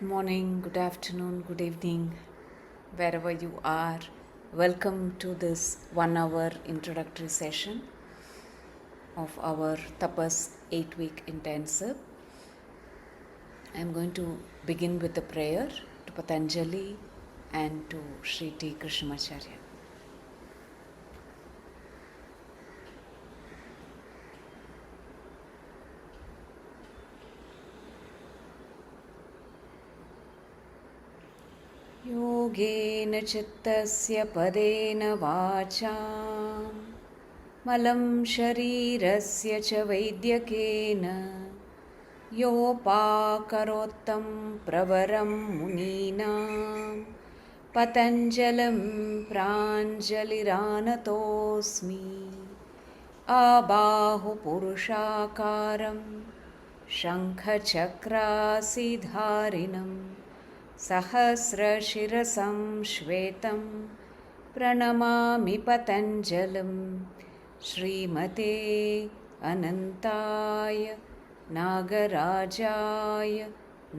morning, good afternoon, good evening, wherever you are. Welcome to this 1 hour introductory session of our Tapas 8-week intensive. I am going to begin with a prayer to Patanjali and to Sri T. Krishnamacharya. योगेन चित्तस्य पदेन वाचा मलं शरीरस्य च वैद्यकेन योपाकरोत्तं प्रवरं मुनीनां पतञ्जलिं प्राञ्जलिरानतोऽस्मि आबाहुपुरुषाकारं शङ्खचक्रासिधारिणम् सहस्रशिरसं श्वेतं प्रणमामि पतञ्जलिं श्रीमते अनन्ताय नागराजाय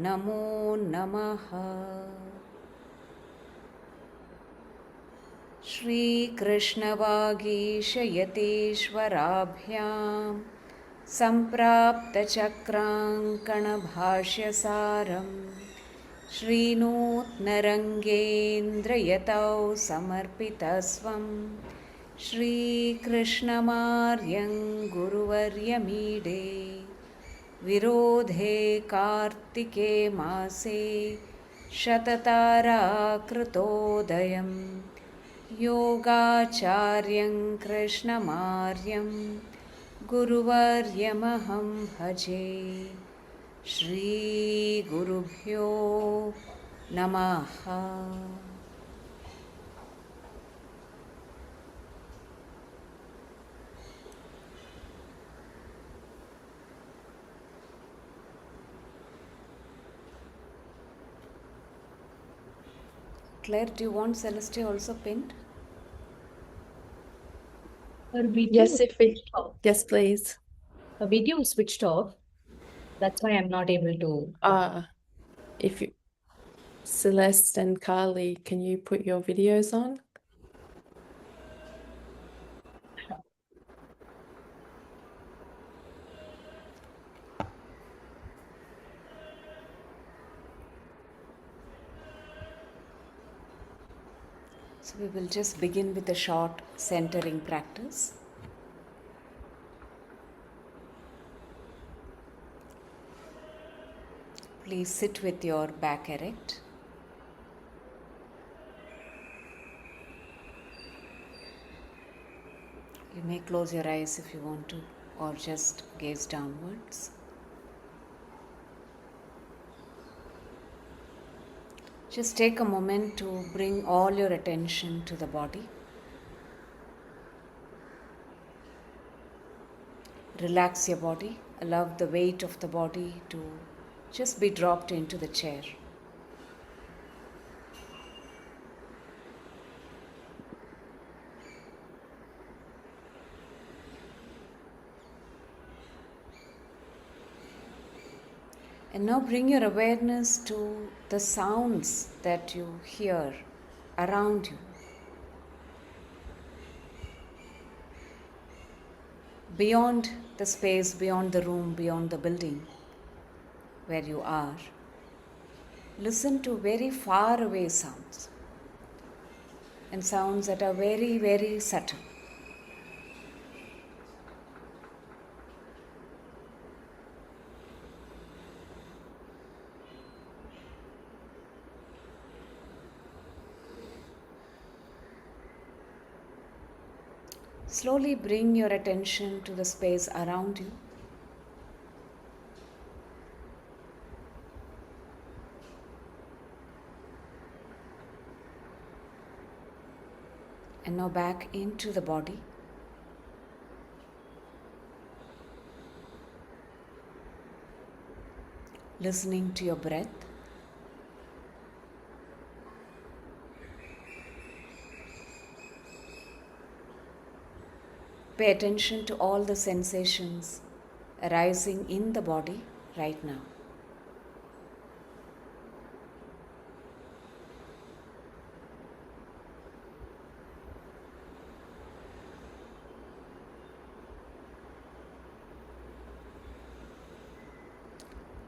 नमो नमः। श्रीकृष्णवागीशयतीश्वराभ्यां सम्प्राप्तचक्राङ्कणभाष्यसारम् श्रीनूत्नरङ्गेन्द्रयतौ समर्पितस्वं श्रीकृष्णमार्यं गुरुवर्यमीडे विरोधे कार्तिके मासे शतताराकृतोदयं योगाचार्यं कृष्णमार्यं गुरुवर्यमहं भजे। Shri Gurubhyo Namaha. Claire, do you want Celeste also pinned? Yes, please. The video is switched off. That's why I'm not able to. If you, Celeste and Carly, can you put your videos on? So we will just begin with a short centering practice. Please sit with your back erect. You may close your eyes if you want to, or just gaze downwards. Just take a moment to bring all your attention to the body. Relax your body. Allow the weight of the body to just be dropped into the chair. And now bring your awareness to the sounds that you hear around you. Beyond the space, beyond the room, beyond the building where you are, listen to very far away sounds and sounds that are very, very subtle. Slowly bring your attention to the space around you. And now back into the body. Listening to your breath. Pay attention to all the sensations arising in the body right now.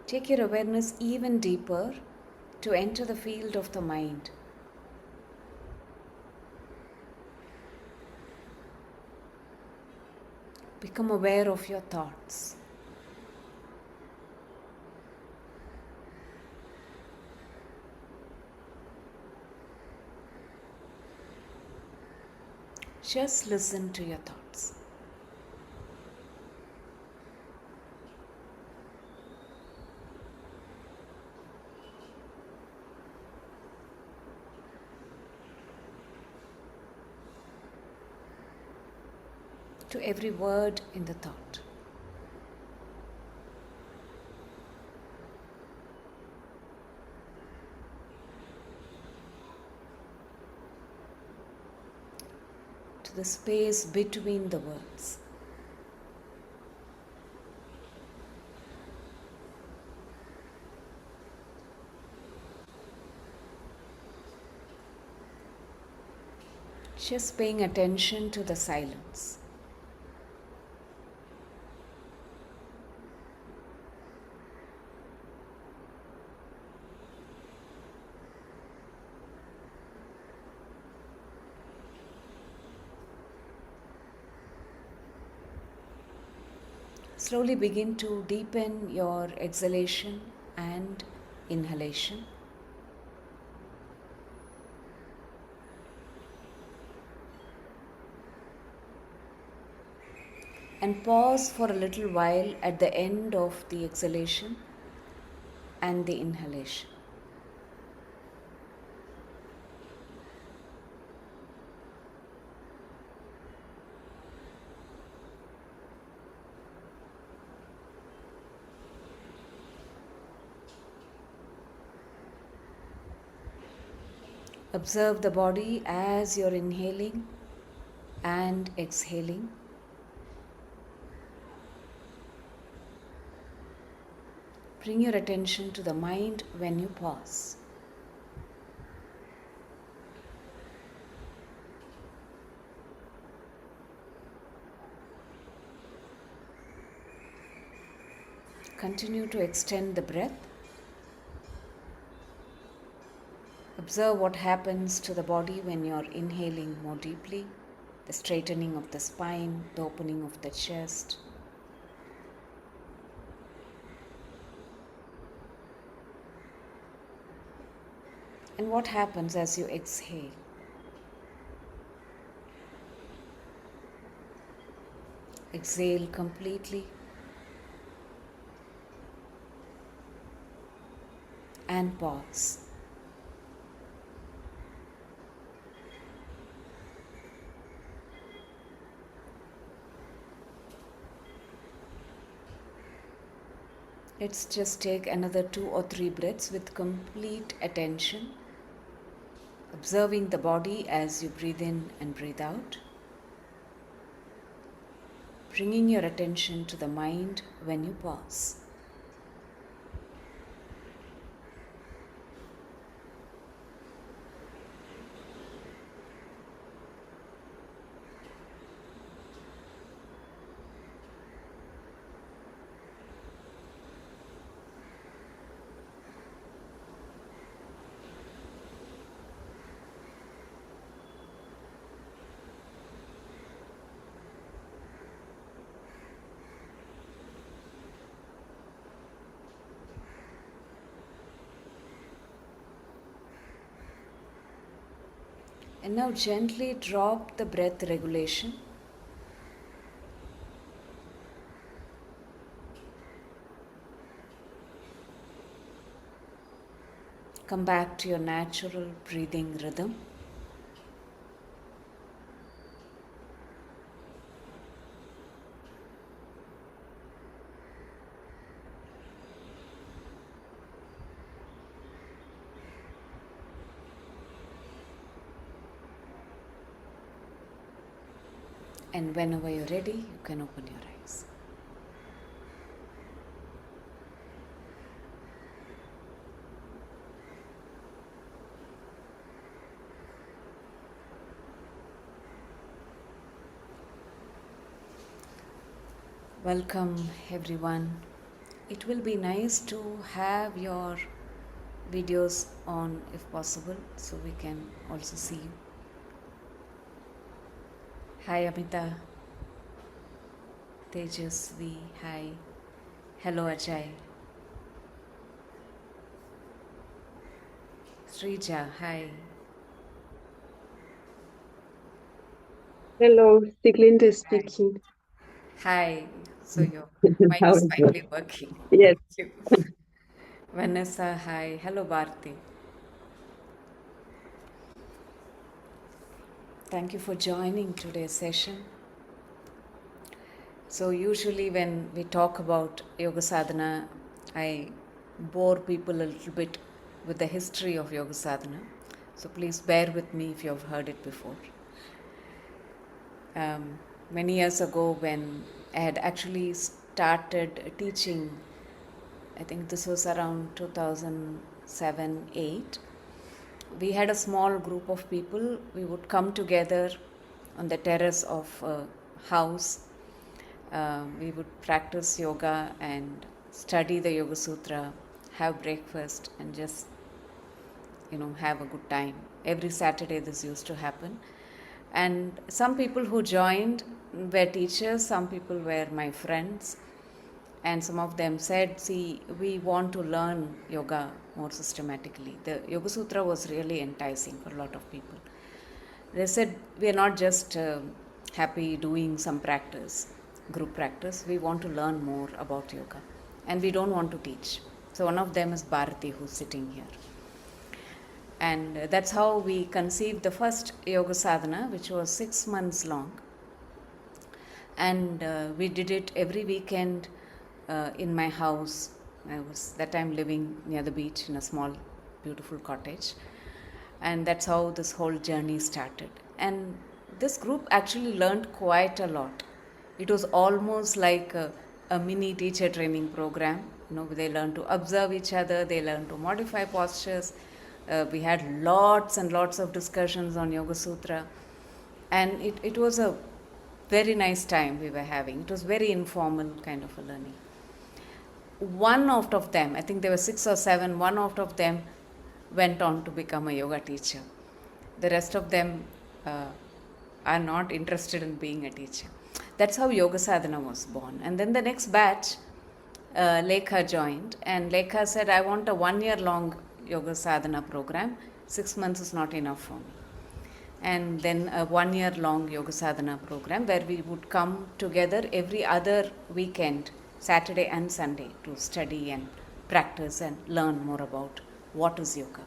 Take your awareness even deeper to enter the field of the mind. Become aware of your thoughts. Just listen to your thoughts. To every word in the thought. To the space between the words. Just paying attention to the silence. Slowly begin to deepen your exhalation and inhalation. And pause for a little while at the end of the exhalation and the inhalation. Observe the body as you're inhaling and exhaling. Bring your attention to the mind when you pause. Continue to extend the breath. Observe what happens to the body when you're inhaling more deeply, the straightening of the spine, the opening of the chest. And what happens as you exhale? Exhale completely and pause. Let's just take another 2 or 3 breaths with complete attention, observing the body as you breathe in and breathe out, bringing your attention to the mind when you pause. And now gently drop the breath regulation. Come back to your natural breathing rhythm. And whenever you're ready, you can open your eyes. Welcome everyone it will be nice to have your videos on if possible, so we can also see you. Hi Amita, Tejasvi, hi. Hello Ajay. Srija, hi. Hello, Siglinde speaking. Hi. So your mic How is are you? finally working. Yes. Thank you. Vanessa, hi. Hello Bharti. Thank you for joining today's session. So usually when we talk about Yoga Sadhana, I bore people a little bit with the history of Yoga Sadhana. So please bear with me if you have heard it before. Many years ago, when I had actually started teaching, I think this was around 2007-8, we had a small group of people. We would come together on the terrace of a house. We would practice yoga and study the Yoga Sutra, have breakfast, and just have a good time. Every Saturday this used to happen. And some people who joined were teachers, some people were my friends, and some of them said, see, we want to learn yoga more systematically. The Yoga Sutra was really enticing for a lot of people. They said, we are not just happy doing some practice, group practice, we want to learn more about yoga, and we don't want to teach. So one of them is Bharati, who's sitting here. And that's how we conceived the first Yoga Sadhana, which was 6 months long. And we did it every weekend in my house. I was that time living near the beach in a small, beautiful cottage. And that's how this whole journey started. And this group actually learned quite a lot. It was almost like a mini teacher training program. They learned to observe each other, they learned to modify postures. We had lots and lots of discussions on Yoga Sutra, and it was a very nice time we were having. It was very informal kind of a learning. One out of them, I think there were 6 or 7, one out of them went on to become a yoga teacher. The rest of them are not interested in being a teacher. That's how Yoga Sadhana was born. And then the next batch, Lekha joined, and Lekha said, I want a 1-year long Yoga Sadhana program. 6 months is not enough for me. And then a 1-year long Yoga Sadhana program where we would come together every other weekend, Saturday and Sunday, to study and practice and learn more about what is yoga.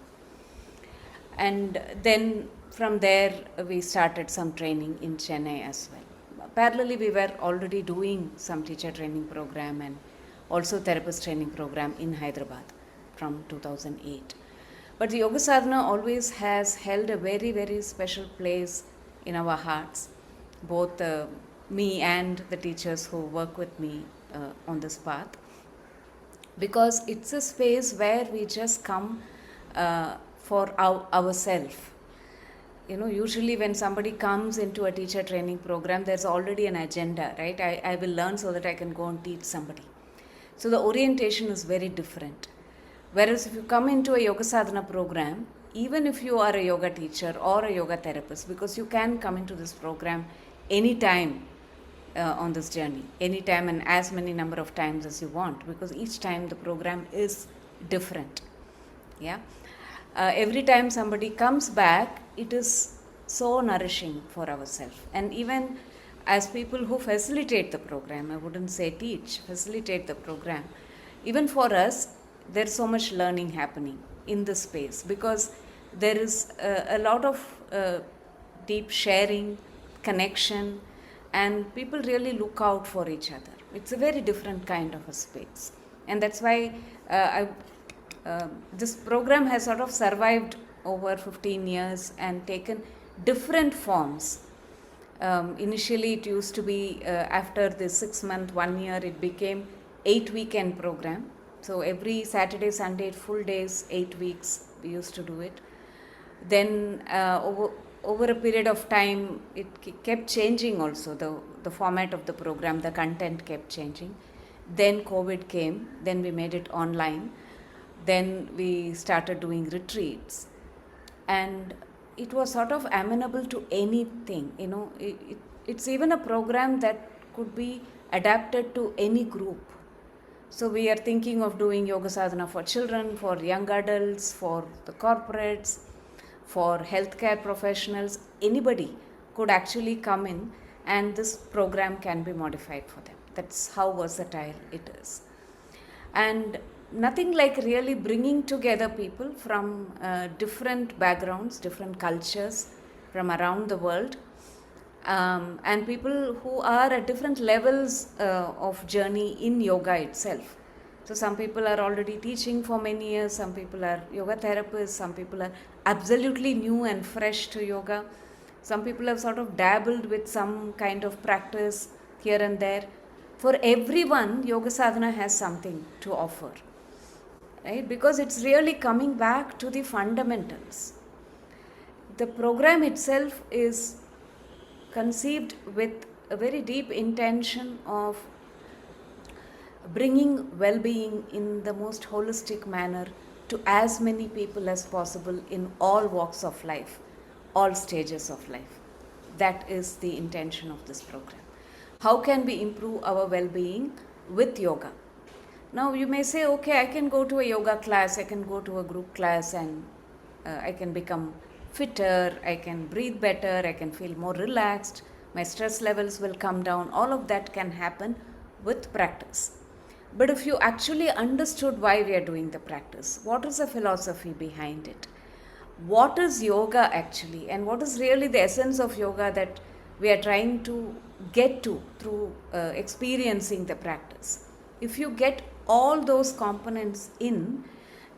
And then from there we started some training in Chennai as well. Parallelly, we were already doing some teacher training program and also therapist training program in Hyderabad from 2008. But the Yoga Sadhana always has held a very, very special place in our hearts, both me and the teachers who work with me on this path, because it's a space where we just come for ourselves. Usually when somebody comes into a teacher training program, there's already an agenda, right? I will learn so that I can go and teach somebody. So the orientation is very different. Whereas if you come into a Yoga Sadhana program, even if you are a yoga teacher or a yoga therapist, because you can come into this program anytime on this journey, anytime and as many number of times as you want, because each time the program is different. Yeah. Every time somebody comes back, it is so nourishing for ourselves. And even as people who facilitate the program, I wouldn't say teach, facilitate the program, even for us, there's so much learning happening in this space, because there is a lot of deep sharing, connection, and people really look out for each other. It's a very different kind of a space. And that's why this program has sort of survived over 15 years and taken different forms. Initially, it used to be after the 6 month, 1 year, it became 8 weekend program. So every Saturday, Sunday, full days, 8 weeks, we used to do it. Then over a period of time, it kept changing also. The format of the program, the content kept changing. Then COVID came, then we made it online, then we started doing retreats, and it was sort of amenable to anything. It's even a program that could be adapted to any group. So we are thinking of doing Yoga Sadhana for children, for young adults, for the corporates, for healthcare professionals. Anybody could actually come in and this program can be modified for them. That's how versatile it is. And nothing like really bringing together people from different backgrounds, different cultures from around the world, and people who are at different levels of journey in yoga itself. So some people are already teaching for many years, some people are yoga therapists, some people are absolutely new and fresh to yoga, some people have sort of dabbled with some kind of practice here and there. For everyone, Yoga Sadhana has something to offer, right? Because it's really coming back to the fundamentals. The program itself is conceived with a very deep intention of bringing well-being in the most holistic manner to as many people as possible in all walks of life, all stages of life. That is the intention of this program. How can we improve our well-being with yoga? Now you may say, okay, I can go to a yoga class, I can go to a group class, and I can become fitter, I can breathe better, I can feel more relaxed, my stress levels will come down. All of that can happen with practice. But if you actually understood why we are doing the practice, what is the philosophy behind it? What is yoga actually? And what is really the essence of yoga that we are trying to get to through experiencing the practice? If you get all those components in,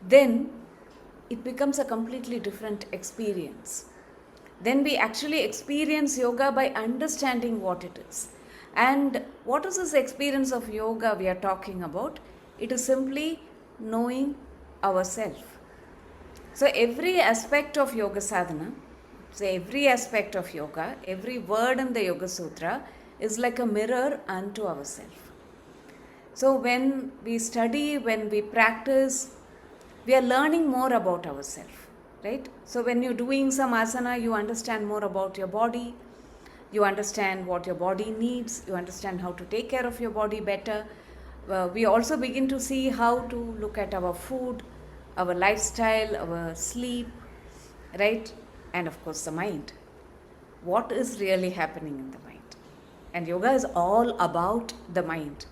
then it becomes a completely different experience. Then we actually experience yoga by understanding what it is. And what is this experience of yoga we are talking about? It is simply knowing ourselves. So every aspect of Yoga Sadhana, every aspect of yoga, every word in the Yoga Sutra is like a mirror unto ourselves. So when we study, when we practice, we are learning more about ourselves, right? So when you're doing some asana, you understand more about your body, you understand what your body needs, you understand how to take care of your body better. We also begin to see how to look at our food, our lifestyle, our sleep, right? And of course the mind. What is really happening in the mind? And yoga is all about the mind.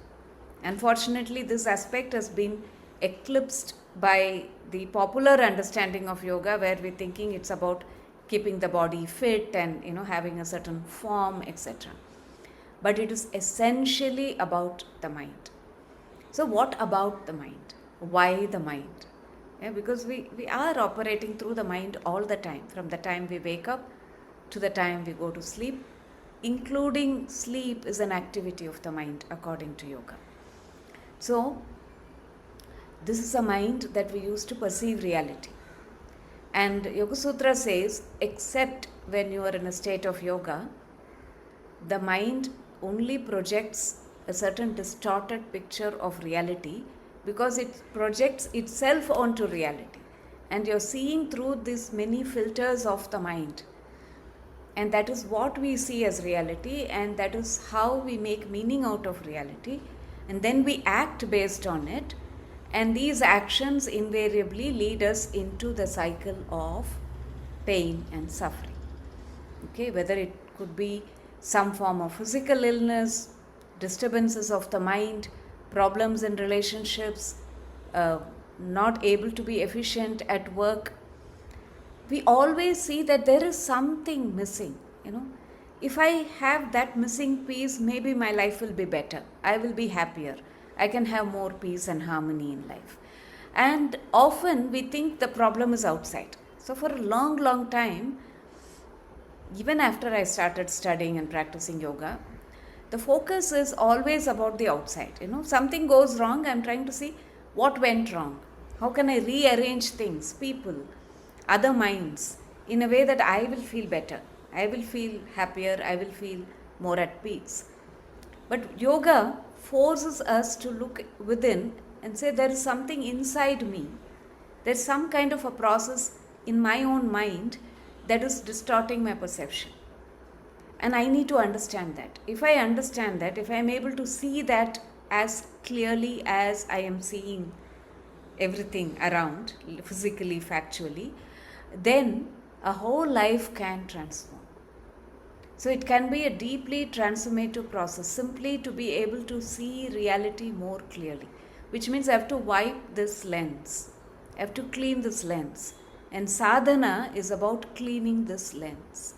Unfortunately, this aspect has been eclipsed by the popular understanding of yoga, where we're thinking it's about keeping the body fit and having a certain form, etc. But it is essentially about the mind. So what about the mind? Why the mind? Because we are operating through the mind all the time, from the time we wake up to the time we go to sleep. Including sleep is an activity of the mind according to yoga. So this is a mind that we use to perceive reality. And Yoga Sutra says, except when you are in a state of yoga, the mind only projects a certain distorted picture of reality, because it projects itself onto reality. And you're seeing through these many filters of the mind. And that is what we see as reality, and that is how we make meaning out of reality. And then we act based on it. And these actions invariably lead us into the cycle of pain and suffering. Okay, whether it could be some form of physical illness, disturbances of the mind, problems in relationships, not able to be efficient at work. We always see that there is something missing. If I have that missing piece, maybe my life will be better. I will be happier. I can have more peace and harmony in life. And often we think the problem is outside. So for a long, long time, even after I started studying and practicing yoga, the focus is always about the outside. Something goes wrong, I'm trying to see what went wrong. How can I rearrange things, people, other minds, in a way that I will feel better. I will feel happier, I will feel more at peace. But yoga forces us to look within and say, there is something inside me. There's some kind of a process in my own mind that is distorting my perception. And I need to understand that. If I understand that, if I am able to see that as clearly as I am seeing everything around, physically, factually, then a whole life can transform. So it can be a deeply transformative process, simply to be able to see reality more clearly, which means I have to wipe this lens. I have to clean this lens. And sadhana is about cleaning this lens.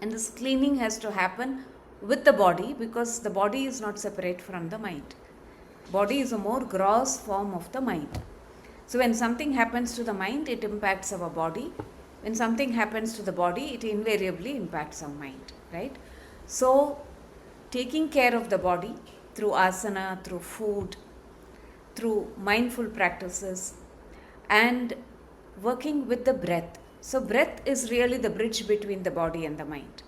And this cleaning has to happen with the body, because the body is not separate from the mind. Body is a more gross form of the mind. So when something happens to the mind, it impacts our body. When something happens to the body, it invariably impacts our mind, right? So taking care of the body through asana, through food, through mindful practices, and working with the breath. So breath is really the bridge between the body and the mind.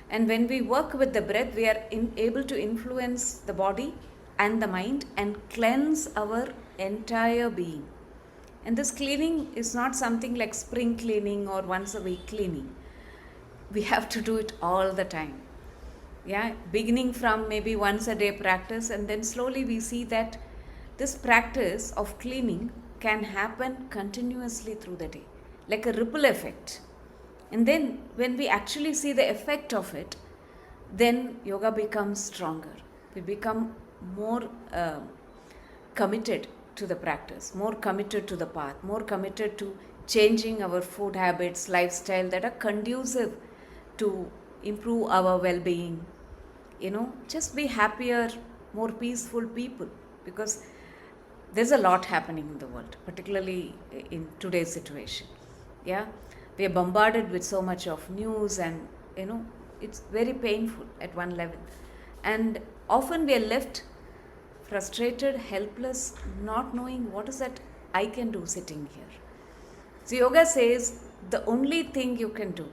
And when we work with the breath, we are able to influence the body and the mind and cleanse our entire being. And this cleaning is not something like spring cleaning or once a week cleaning. We have to do it all the time. Yeah, beginning from maybe once a day practice, and then slowly we see that this practice of cleaning can happen continuously through the day, like a ripple effect. And then when we actually see the effect of it, then yoga becomes stronger. We become more committed to the practice, more committed to the path, more committed to changing our food habits, lifestyle that are conducive to improve our well-being. Just be happier, more peaceful people, because there's a lot happening in the world, particularly in today's situation. Yeah, we are bombarded with so much of news, and it's very painful at one level. And often we are left frustrated, helpless, not knowing what is that I can do sitting here. So yoga says the only thing you can do,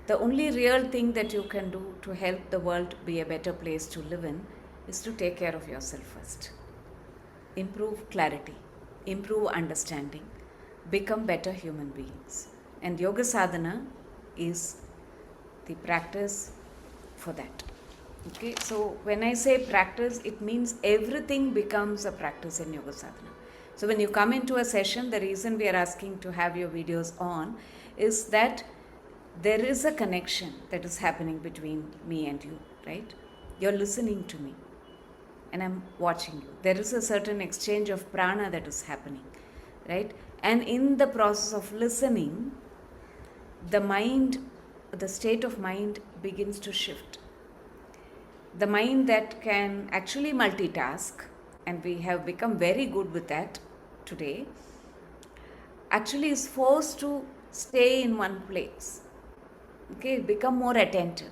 the only real thing that you can do to help the world be a better place to live in, is to take care of yourself first. Improve clarity, improve understanding, become better human beings. And Yoga Sadhana is the practice for that. Okay, so when I say practice, it means everything becomes a practice in Yoga Sadhana. So when you come into a session, the reason we are asking to have your videos on is that there is a connection that is happening between me and you, right? You're listening to me and I'm watching you. There is a certain exchange of prana that is happening, right? And in the process of listening, the mind, the state of mind begins to shift. The mind that can actually multitask, and we have become very good with that today, actually is forced to stay in one place. Okay, become more attentive.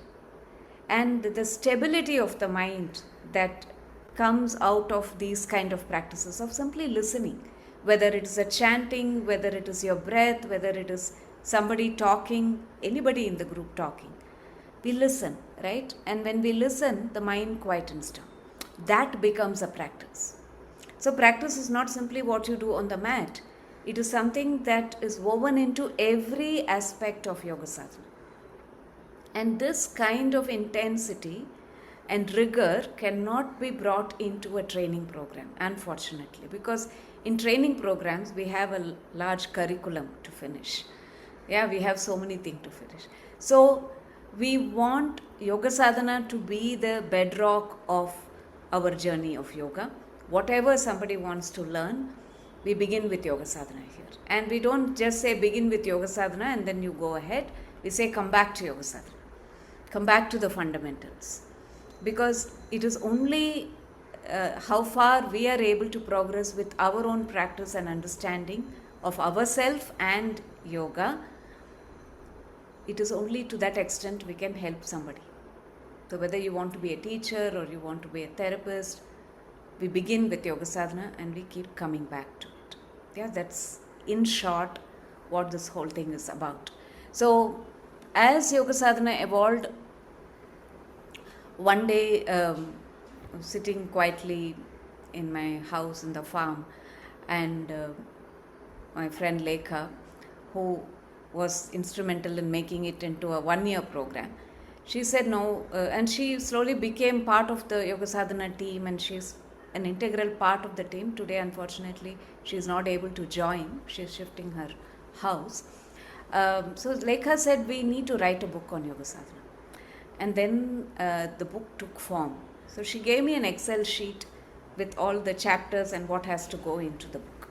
And the stability of the mind that comes out of these kind of practices of simply listening, whether it is a chanting, whether it is your breath, whether it is somebody talking, anybody in the group talking. We listen, right? And when we listen, the mind quietens down. That becomes a practice. So practice is not simply what you do on the mat. It is something that is woven into every aspect of Yoga Sadhana. And this kind of intensity and rigor cannot be brought into a training program, unfortunately, because in training programs, we have a large curriculum to finish. Yeah, we have so many things to finish. So we want Yoga Sadhana to be the bedrock of our journey of yoga. Whatever somebody wants to learn, we begin with Yoga Sadhana here. And we don't just say begin with Yoga Sadhana and then you go ahead. We say come back to Yoga Sadhana. Come back to the fundamentals. Because it is only how far we are able to progress with our own practice and understanding of ourselves and yoga. It is only to that extent we can help somebody. So whether you want to be a teacher or you want to be a therapist, we begin with Yoga Sadhana and we keep coming back to it. Yeah, that's in short what this whole thing is about. So as Yoga Sadhana evolved, one day sitting quietly in my house in the farm, and my friend Lekha, who was instrumental in making it into a 1-year program, she said no, and she slowly became part of the Yoga Sadhana team, and she's an integral part of the team. Today, unfortunately, she's not able to join. She's shifting her house. So Lekha said, we need to write a book on Yoga Sadhana. And then the book took form. So she gave me an Excel sheet with all the chapters and what has to go into the book.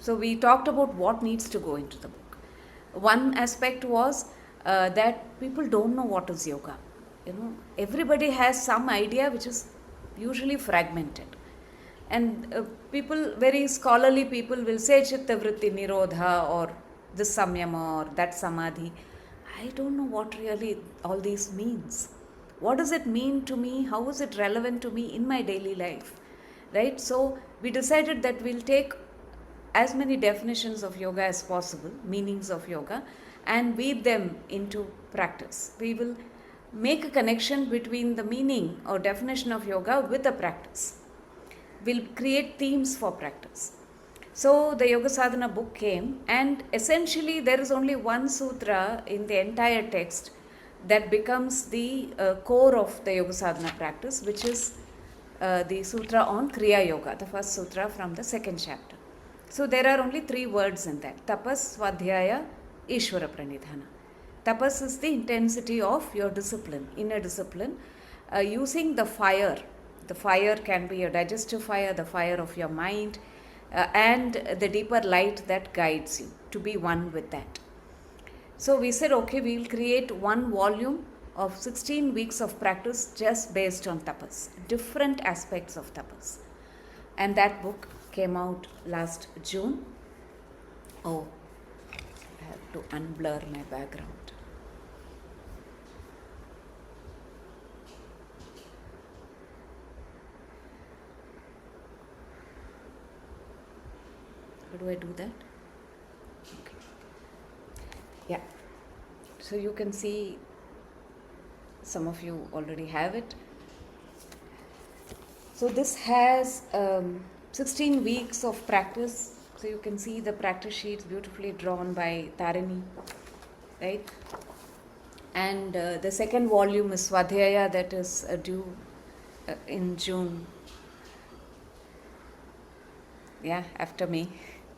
So we talked about what needs to go into the book. One aspect was that people don't know what is yoga. Everybody has some idea which is usually fragmented. And people, very scholarly people, will say chitta vritti nirodha or this samyama or that samadhi. I don't know what really all these means. What does it mean to me? How is it relevant to me in my daily life? Right? So we decided that we'll take as many definitions of yoga as possible, meanings of yoga, and weave them into practice. We will make a connection between the meaning or definition of yoga with the practice. We'll create themes for practice. So the Yoga Sadhana book came, and essentially there is only one sutra in the entire text that becomes the core of the Yoga Sadhana practice, which is the sutra on Kriya Yoga, the first sutra from the second chapter. So there are only 3 words in that: Tapas, Swadhyaya, Ishvara Pranidhana. Tapas is the intensity of your discipline, inner discipline, using the fire. The fire can be a digestive fire, the fire of your mind, and the deeper light that guides you, to be one with that. So we said, okay, we will create 1 volume of 16 weeks of practice just based on tapas, different aspects of tapas. And that book came out last June. Oh, I have to unblur my background. How do I do that? Okay. Yeah. So you can see, some of you already have it. So this has 16 weeks of practice. So you can see the practice sheets beautifully drawn by Tarini, right? And the second volume is Swadhyaya, that is due in June. Yeah, after May,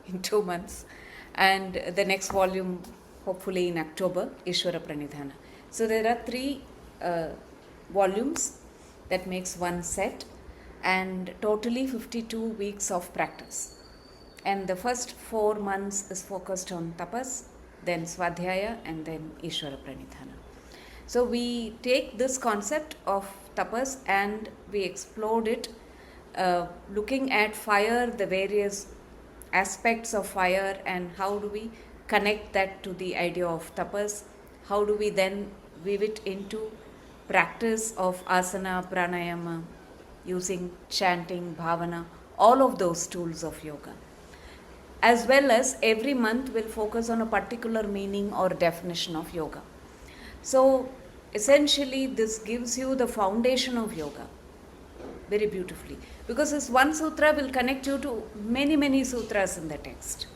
in 2 months. And the next volume, hopefully in October, Ishvara Pranidhana. So there are 3 volumes that makes one set, and totally 52 weeks of practice. And the first 4 months is focused on tapas, then Swadhyaya, and then Ishvara Pranidhana. So we take this concept of tapas and we explode it, looking at fire, the various aspects of fire, and how do we connect that to the idea of tapas. How do we then weave it into practice of asana, pranayama, using chanting, bhavana, all of those tools of yoga. As well as every month we'll focus on a particular meaning or definition of yoga. So essentially this gives you the foundation of yoga very beautifully, because this one sutra will connect you to many sutras in the text,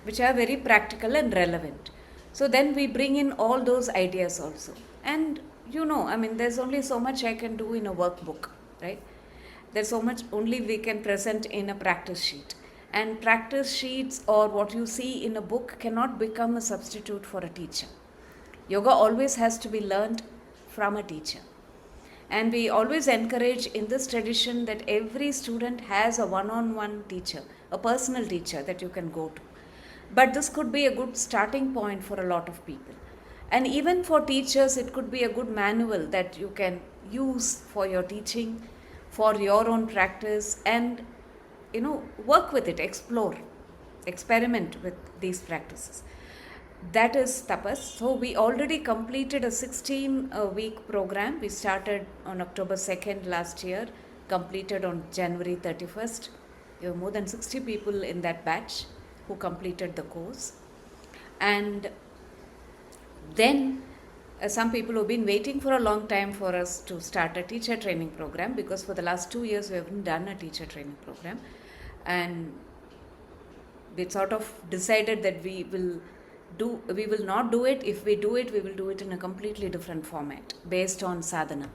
which are very practical and relevant. So then we bring in all those ideas also. And there's only so much I can do in a workbook, right? There's so much only we can present in a practice sheet. And practice sheets or what you see in a book cannot become a substitute for a teacher. Yoga always has to be learned from a teacher. And we always encourage in this tradition that every student has a one-on-one teacher, a personal teacher that you can go to. But this could be a good starting point for a lot of people. And even for teachers, it could be a good manual that you can use for your teaching, for your own practice, and work with it, explore, experiment with these practices. That is tapas. So we already completed a 16-week program. We started on October 2nd last year, completed on January 31st. There were more than 60 people in that batch who completed the course. And then some people who've been waiting for a long time for us to start a teacher training program, because for the last 2 years we haven't done a teacher training program, and we sort of decided that we will not do it. If we do it, we will do it in a completely different format based on sadhana.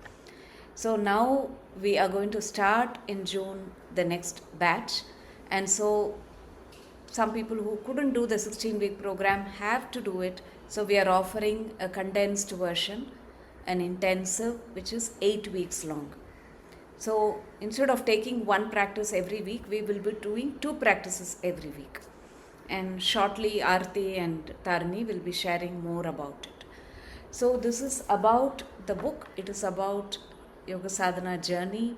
So now we are going to start in June the next batch, and so some people who couldn't do the 16-week program have to do it. So we are offering a condensed version, an intensive, which is 8 weeks long. So instead of taking one practice every week, we will be doing 2 practices every week. And shortly, Aarti and Tarini will be sharing more about it. So this is about the book. It is about Yoga Sadhana journey.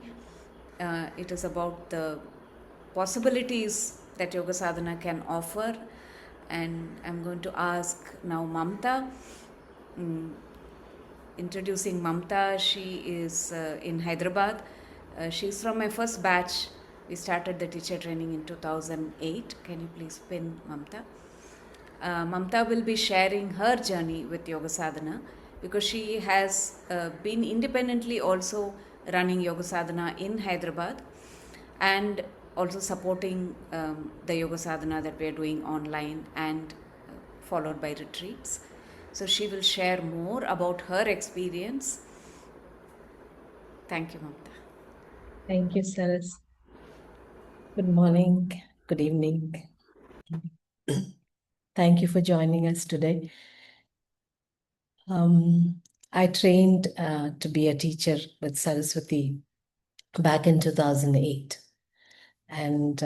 It is about the possibilities that Yoga Sadhana can offer. And I'm going to ask now Mamtha. Introducing Mamtha, she is in Hyderabad. She's from my first batch. We started the teacher training in 2008. Can you please pin Mamtha? Mamtha will be sharing her journey with Yoga Sadhana, because she has been independently also running Yoga Sadhana in Hyderabad, and also supporting the Yoga Sadhana that we are doing online, and followed by retreats. So she will share more about her experience. Thank you, Mamtha. Thank you, Saras. Good morning, good evening. Thank you for joining us today. I trained to be a teacher with Saraswathi back in 2008, and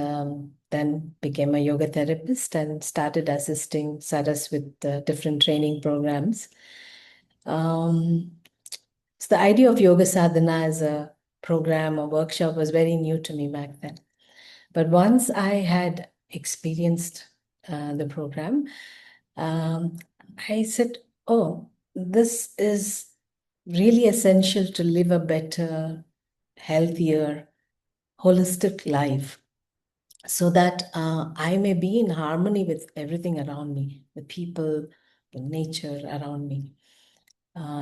then became a yoga therapist and started assisting Saras with different training programs. So the idea of Yoga Sadhana as a program or workshop was very new to me back then. But once I had experienced the program, I said, oh, this is really essential to live a better, healthier, holistic life, so that I may be in harmony with everything around me, the people, the nature around me.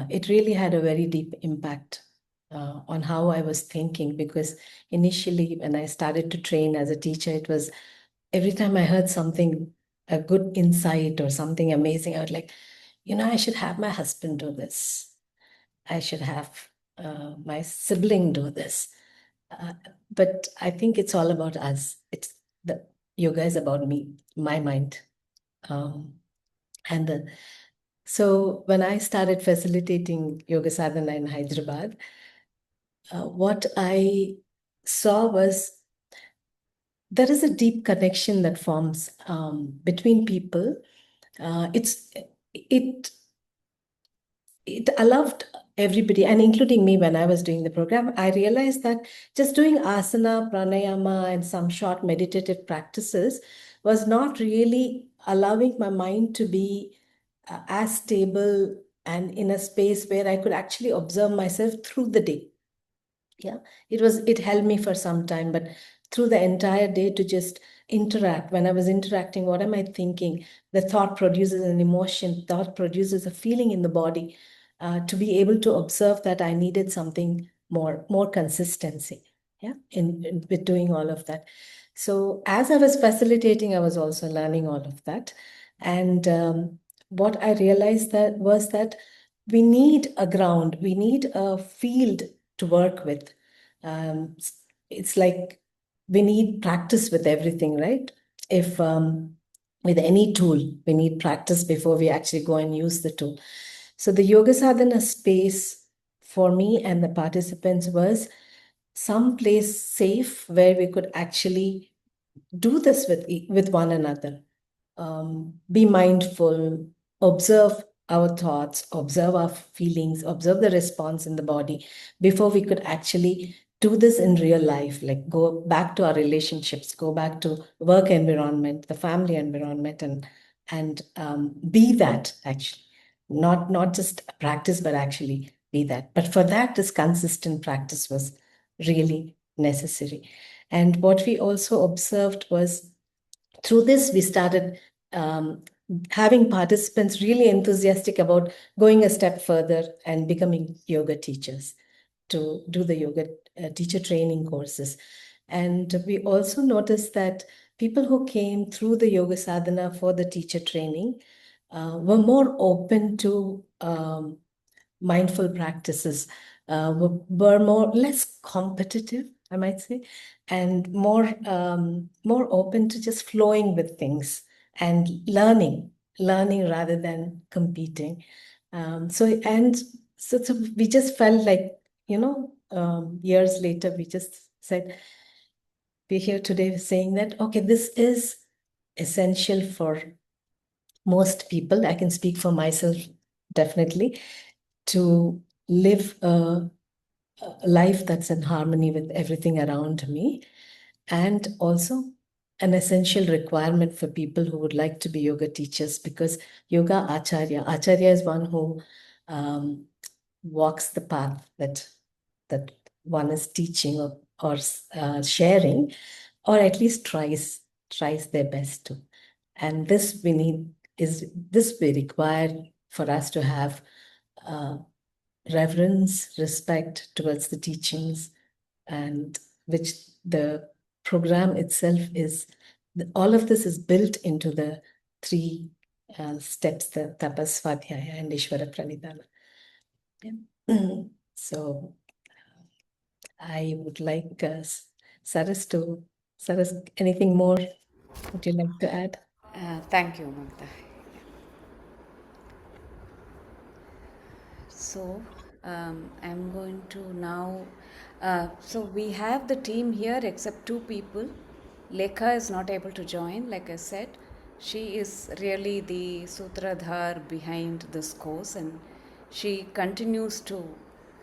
It really had a very deep impact on how I was thinking, because initially when I started to train as a teacher, it was every time I heard something, a good insight or something amazing, I was like, I should have my husband do this. I should have my sibling do this. But I think it's all about us. The yoga is about me, my mind. So when I started facilitating Yoga Sadhana in Hyderabad, what I saw was there is a deep connection that forms between people. It allowed everybody, and including me when I was doing the program, I realized that just doing asana, pranayama, and some short meditative practices was not really allowing my mind to be as stable and in a space where I could actually observe myself through the day. Yeah, it held me for some time, but through the entire day to just interact. When I was interacting, what am I thinking? The thought produces an emotion, thought produces a feeling in the body. To be able to observe that, I needed something more consistency. Yeah, with doing all of that. So as I was facilitating, I was also learning all of that. And what I realized was that we need a ground, we need a field to work with. It's like we need practice with everything, right? If with any tool, we need practice before we actually go and use the tool. So the Yoga Sadhana space for me and the participants was some place safe where we could actually do this with one another. Be mindful, observe our thoughts, observe our feelings, observe the response in the body before we could actually do this in real life, like go back to our relationships, go back to work environment, the family environment, and be that actually. Not just practice, but actually be that. But for that, this consistent practice was really necessary. And what we also observed was, through this, we started having participants really enthusiastic about going a step further and becoming yoga teachers to do the yoga teacher training courses. And we also noticed that people who came through the Yoga Sadhana for the teacher training were more open to mindful practices, were less competitive, I might say, and more open to just flowing with things and learning rather than competing. So we just felt like, years later, we just said, we're here today saying that, okay, this is essential for most people. I can speak for myself, definitely, to live a life that's in harmony with everything around me, and also an essential requirement for people who would like to be yoga teachers, because yoga Āchārya is one who walks the path that one is teaching or sharing, or at least tries their best to. And this we require for us to have reverence, respect towards the teachings, and which the program itself is. All of this is built into the three steps: the Tapas, Svadhyaya, and Ishvara Pranidhana. Yeah. So I would like Saras, anything more would you like to add? Thank you, Mamtha. So, I'm going to now. So, we have the team here except two people. Lekha is not able to join, like I said. She is really the sutradhar behind this course, and she continues to,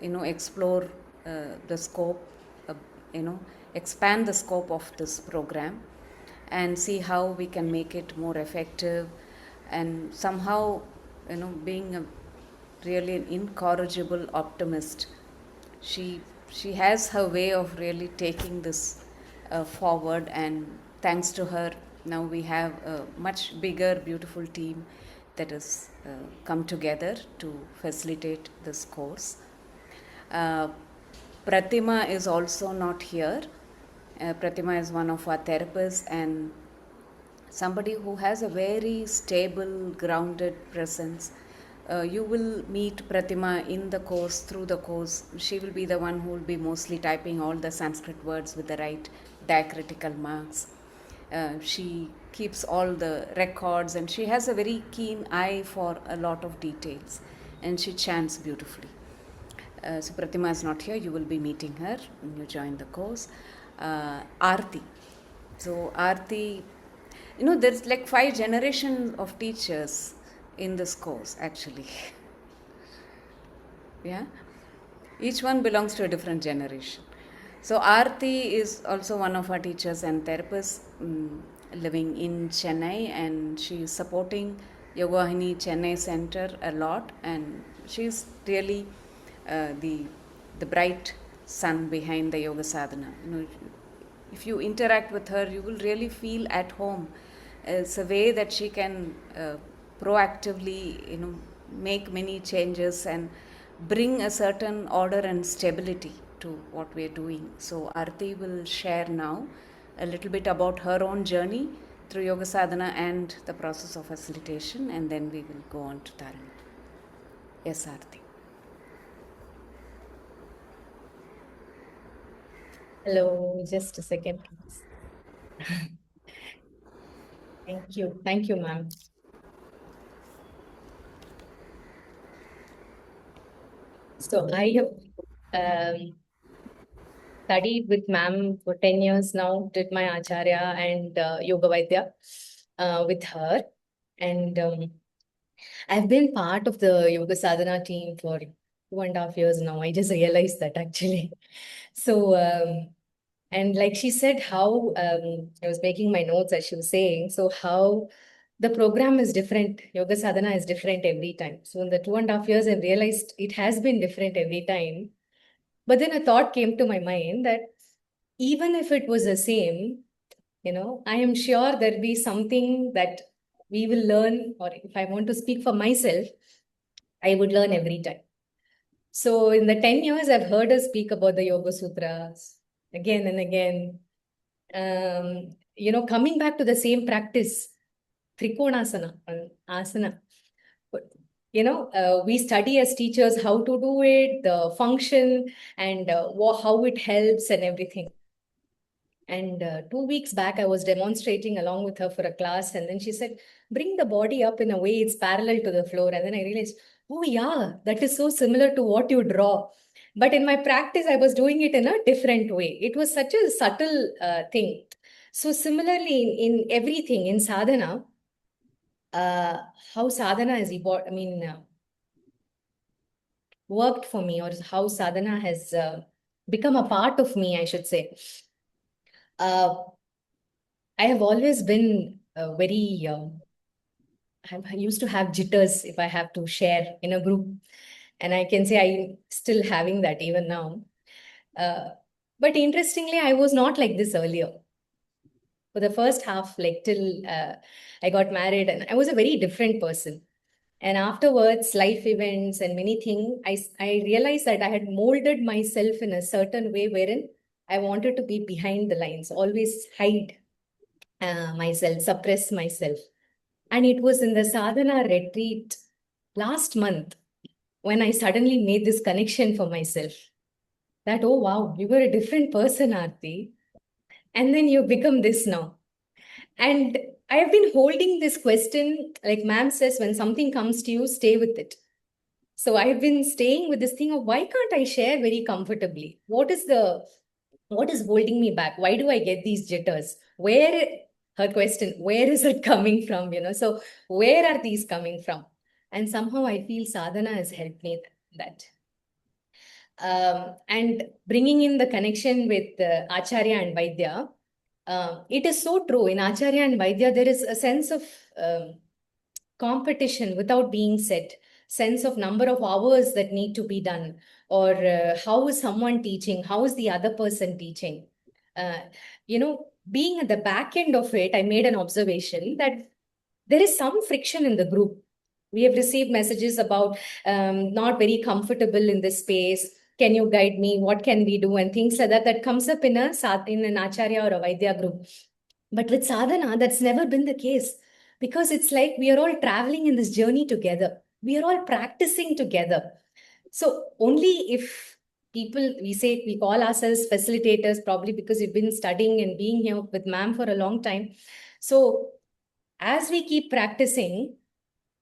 explore the scope, expand the scope of this program and see how we can make it more effective, and somehow, being a really an incorrigible optimist, she has her way of really taking this forward, and thanks to her now we have a much bigger beautiful team that has come together to facilitate this course. Pratima is also not here. Pratima is one of our therapists and somebody who has a very stable, grounded presence. You will meet Pratima in the course, through the course. She will be the one who will be mostly typing all the Sanskrit words with the right diacritical marks. She keeps all the records and she has a very keen eye for a lot of details, and she chants beautifully. So Pratima is not here. You will be meeting her when you join the course. Aarti. So Aarti, there's like 5 generations of teachers in this course actually. Yeah, each one belongs to a different generation. So Aarti is also one of our teachers and therapists living in Chennai, and she is supporting YogaVahini Chennai Center a lot, and she's really the bright sun behind the Yoga Sadhana. If you interact with her, you will really feel at home. It's a way that she can proactively, make many changes and bring a certain order and stability to what we are doing. So Aarti will share now a little bit about her own journey through Yoga Sadhana and the process of facilitation, and then we will go on to Tarini. Yes, Aarti. Hello, just a second, please. Thank you, ma'am. So I have studied with ma'am for 10 years now, did my Āchārya and Yoga Vaidya with her. And I've been part of the Yoga Sadhana team for 2.5 years now. I just realized that actually. So, and like she said, how I was making my notes as she was saying, so how the program is different. Yoga Sadhana is different every time. So in the 2.5 years, I've realized it has been different every time. But then a thought came to my mind that even if it was the same, I am sure there'll be something that we will learn, or if I want to speak for myself, I would learn every time. So in the 10 years, I've heard her speak about the Yoga Sutras again and again. Coming back to the same practice, Trikonasana, asana. We study as teachers how to do it, the function, and how it helps and everything. And 2 weeks back, I was demonstrating along with her for a class, and then she said, bring the body up in a way it's parallel to the floor. And then I realized, oh yeah, that is so similar to what you draw. But in my practice, I was doing it in a different way. It was such a subtle thing. So similarly, in everything, in sadhana, how sadhana has evolved, worked for me, or how sadhana has become a part of me, I should say. I have always been very, I used to have jitters if I have to share in a group. And I can say I'm still having that even now. But interestingly, I was not like this earlier. For the first half, like till I got married, and I was a very different person. And afterwards, life events and many things, I realized that I had molded myself in a certain way wherein I wanted to be behind the lines, always hide myself, suppress myself. And it was in the sadhana retreat last month when I suddenly made this connection for myself that, oh wow, you were a different person, Aarti. And then you become this now. And I have been holding this question, like ma'am says, when something comes to you, stay with it. So I have been staying with this thing of why can't I share very comfortably? What is holding me back? Why do I get these jitters? Her question, where is it coming from? So where are these coming from? And somehow I feel sadhana has helped me that. And bringing in the connection with Āchārya and Vaidya, it is so true. In Āchārya and Vaidya, there is a sense of competition without being said, sense of number of hours that need to be done, or how is someone teaching, how is the other person teaching. Being at the back end of it, I made an observation that there is some friction in the group. We have received messages about not very comfortable in this space. Can you guide me? What can we do? And things like that comes up in an Āchārya or a Vaidya group. But with sadhana, that's never been the case, because it's like we are all traveling in this journey together. We are all practicing together. So only if people, we call ourselves facilitators, probably because we've been studying and being here with ma'am for a long time. So as we keep practicing,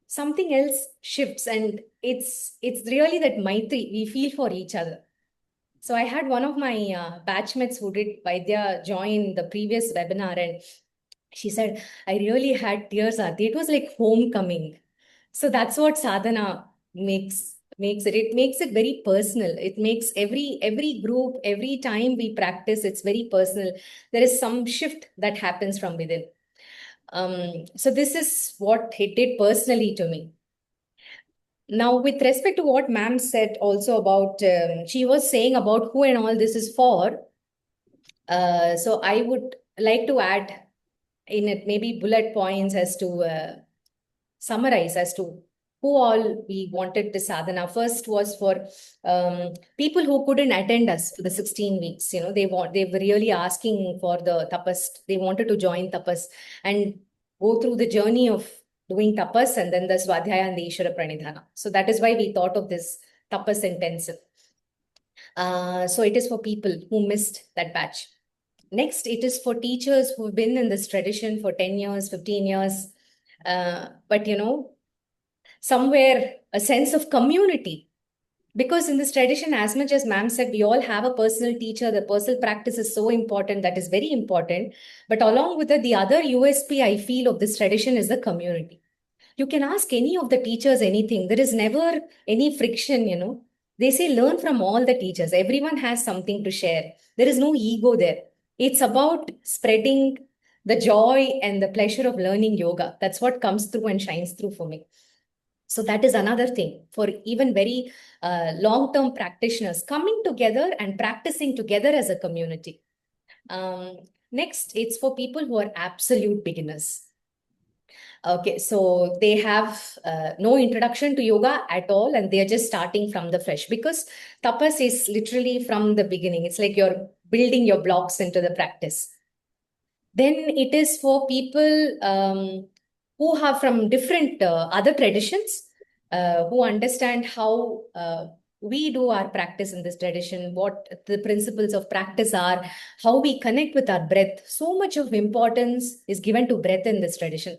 something else shifts, and it's really that maitri we feel for each other. So I had one of my batchmates who did Vaidya join the previous webinar, and she said, I really had tears, Aarti. It was like homecoming. So that's what sadhana makes it. It makes it very personal. It makes every group, every time we practice, it's very personal. There is some shift that happens from within. So this is what it did personally to me. Now, with respect to what ma'am said also about, she was saying about who and all this is for. So I would like to add in it maybe bullet points as to summarize as to who all we wanted the sadhana. First was for people who couldn't attend us for the 16 weeks. They were really asking for the tapas. They wanted to join tapas and go through the journey of doing tapas and then the swadhyaya and the Ishvara pranidhana. So that is why we thought of this Tapas Intensive. So it is for people who missed that batch. Next, it is for teachers who've been in this tradition for 10 years, 15 years. But somewhere a sense of community. Because in this tradition, as much as ma'am said, we all have a personal teacher. The personal practice is so important. That is very important. But along with it, the other USP I feel of this tradition is the community. You can ask any of the teachers anything. There is never any friction, They say learn from all the teachers. Everyone has something to share. There is no ego there. It's about spreading the joy and the pleasure of learning yoga. That's what comes through and shines through for me. So that is another thing for even very long-term practitioners coming together and practicing together as a community. Next, it's for people who are absolute beginners. Okay, so they have no introduction to yoga at all, and they're just starting from the fresh because tapas is literally from the beginning. It's like you're building your blocks into the practice. Then it is for people who have from different other traditions, who understand how we do our practice in this tradition, what the principles of practice are, how we connect with our breath. So much of importance is given to breath in this tradition.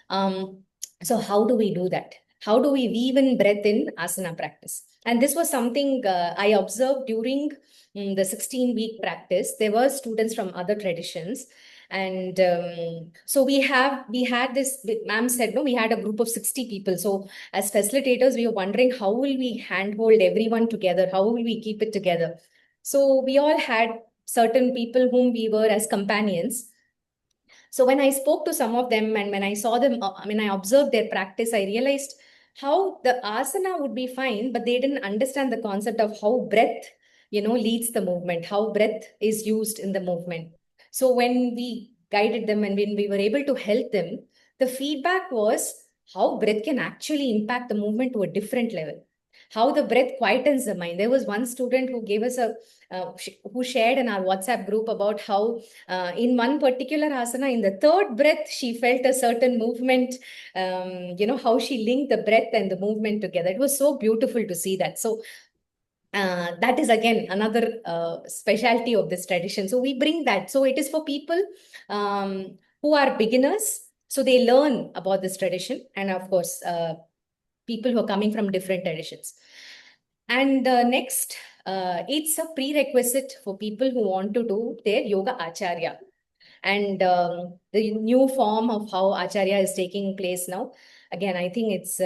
So how do we do that? How do we weave in breath in asana practice? And this was something I observed during the 16-week practice. There were students from other traditions. And so we had this, ma'am said, no, we had a group of 60 people. So as facilitators, we were wondering how will we handhold everyone together? How will we keep it together? So we all had certain people whom we were as companions. So when I spoke to some of them and when I saw them, I observed their practice, I realized how the asana would be fine, but they didn't understand the concept of how breath, leads the movement, how breath is used in the movement. So when we guided them and when we were able to help them, the feedback was how breath can actually impact the movement to a different level. How the breath quietens the mind. There was one student who gave us who shared in our WhatsApp group about how in one particular asana, in the third breath, she felt a certain movement, how she linked the breath and the movement together. It was so beautiful to see that. So that is again another specialty of this tradition. So we bring that. So it is for people who are beginners. So they learn about this tradition. And of course, people who are coming from different traditions. And next, it's a prerequisite for people who want to do their yoga Āchārya. And the new form of how Āchārya is taking place now. Again, I think it's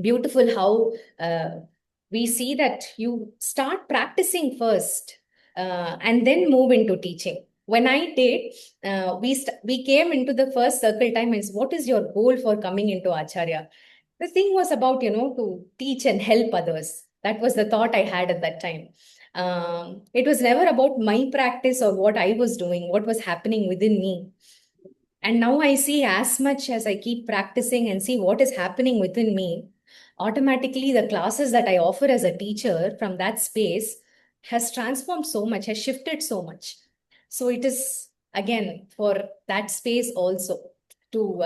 beautiful how we see that you start practicing first and then move into teaching. When I did, we came into the first circle time is what is your goal for coming into Āchārya? The thing was about, to teach and help others. That was the thought I had at that time. It was never about my practice or what I was doing, what was happening within me. And now I see as much as I keep practicing and see what is happening within me, automatically the classes that I offer as a teacher from that space has transformed so much, has shifted so much. So it is, again, for that space also to,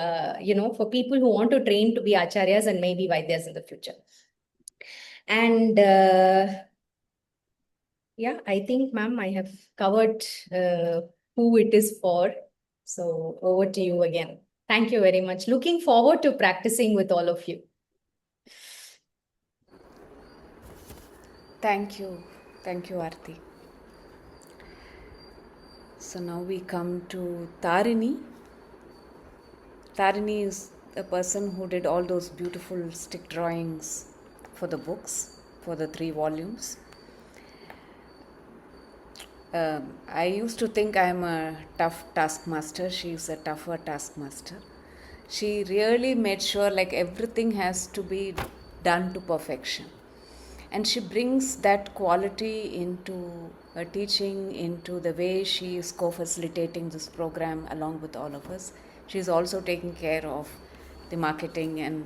for people who want to train to be acharyas and maybe vaidyas in the future. And yeah, I think, ma'am, I have covered who it is for. So over to you again. Thank you very much. Looking forward to practicing with all of you. Thank you. Thank you, Aarti. So now we come to Tarini. Tarini is the person who did all those beautiful stick drawings for the books, for the 3 volumes. I used to think I'm a tough taskmaster. She's a tougher taskmaster. She really made sure like everything has to be done to perfection. And she brings that quality into her teaching, into the way she is co-facilitating this program along with all of us. She's also taking care of the marketing and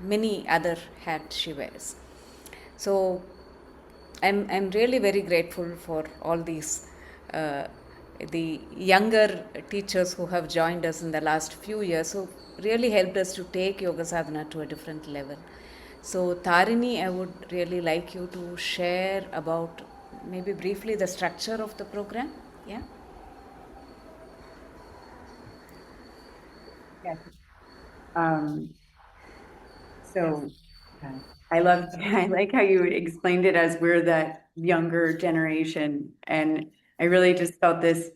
many other hats she wears. So I'm really very grateful for all these the younger teachers who have joined us in the last few years, who really helped us to take Yoga Sadhana to a different level. So Tarini, I would really like you to share about maybe briefly the structure of the program. Yeah. Yes. So I like how you explained it as we're that younger generation, and I really just felt this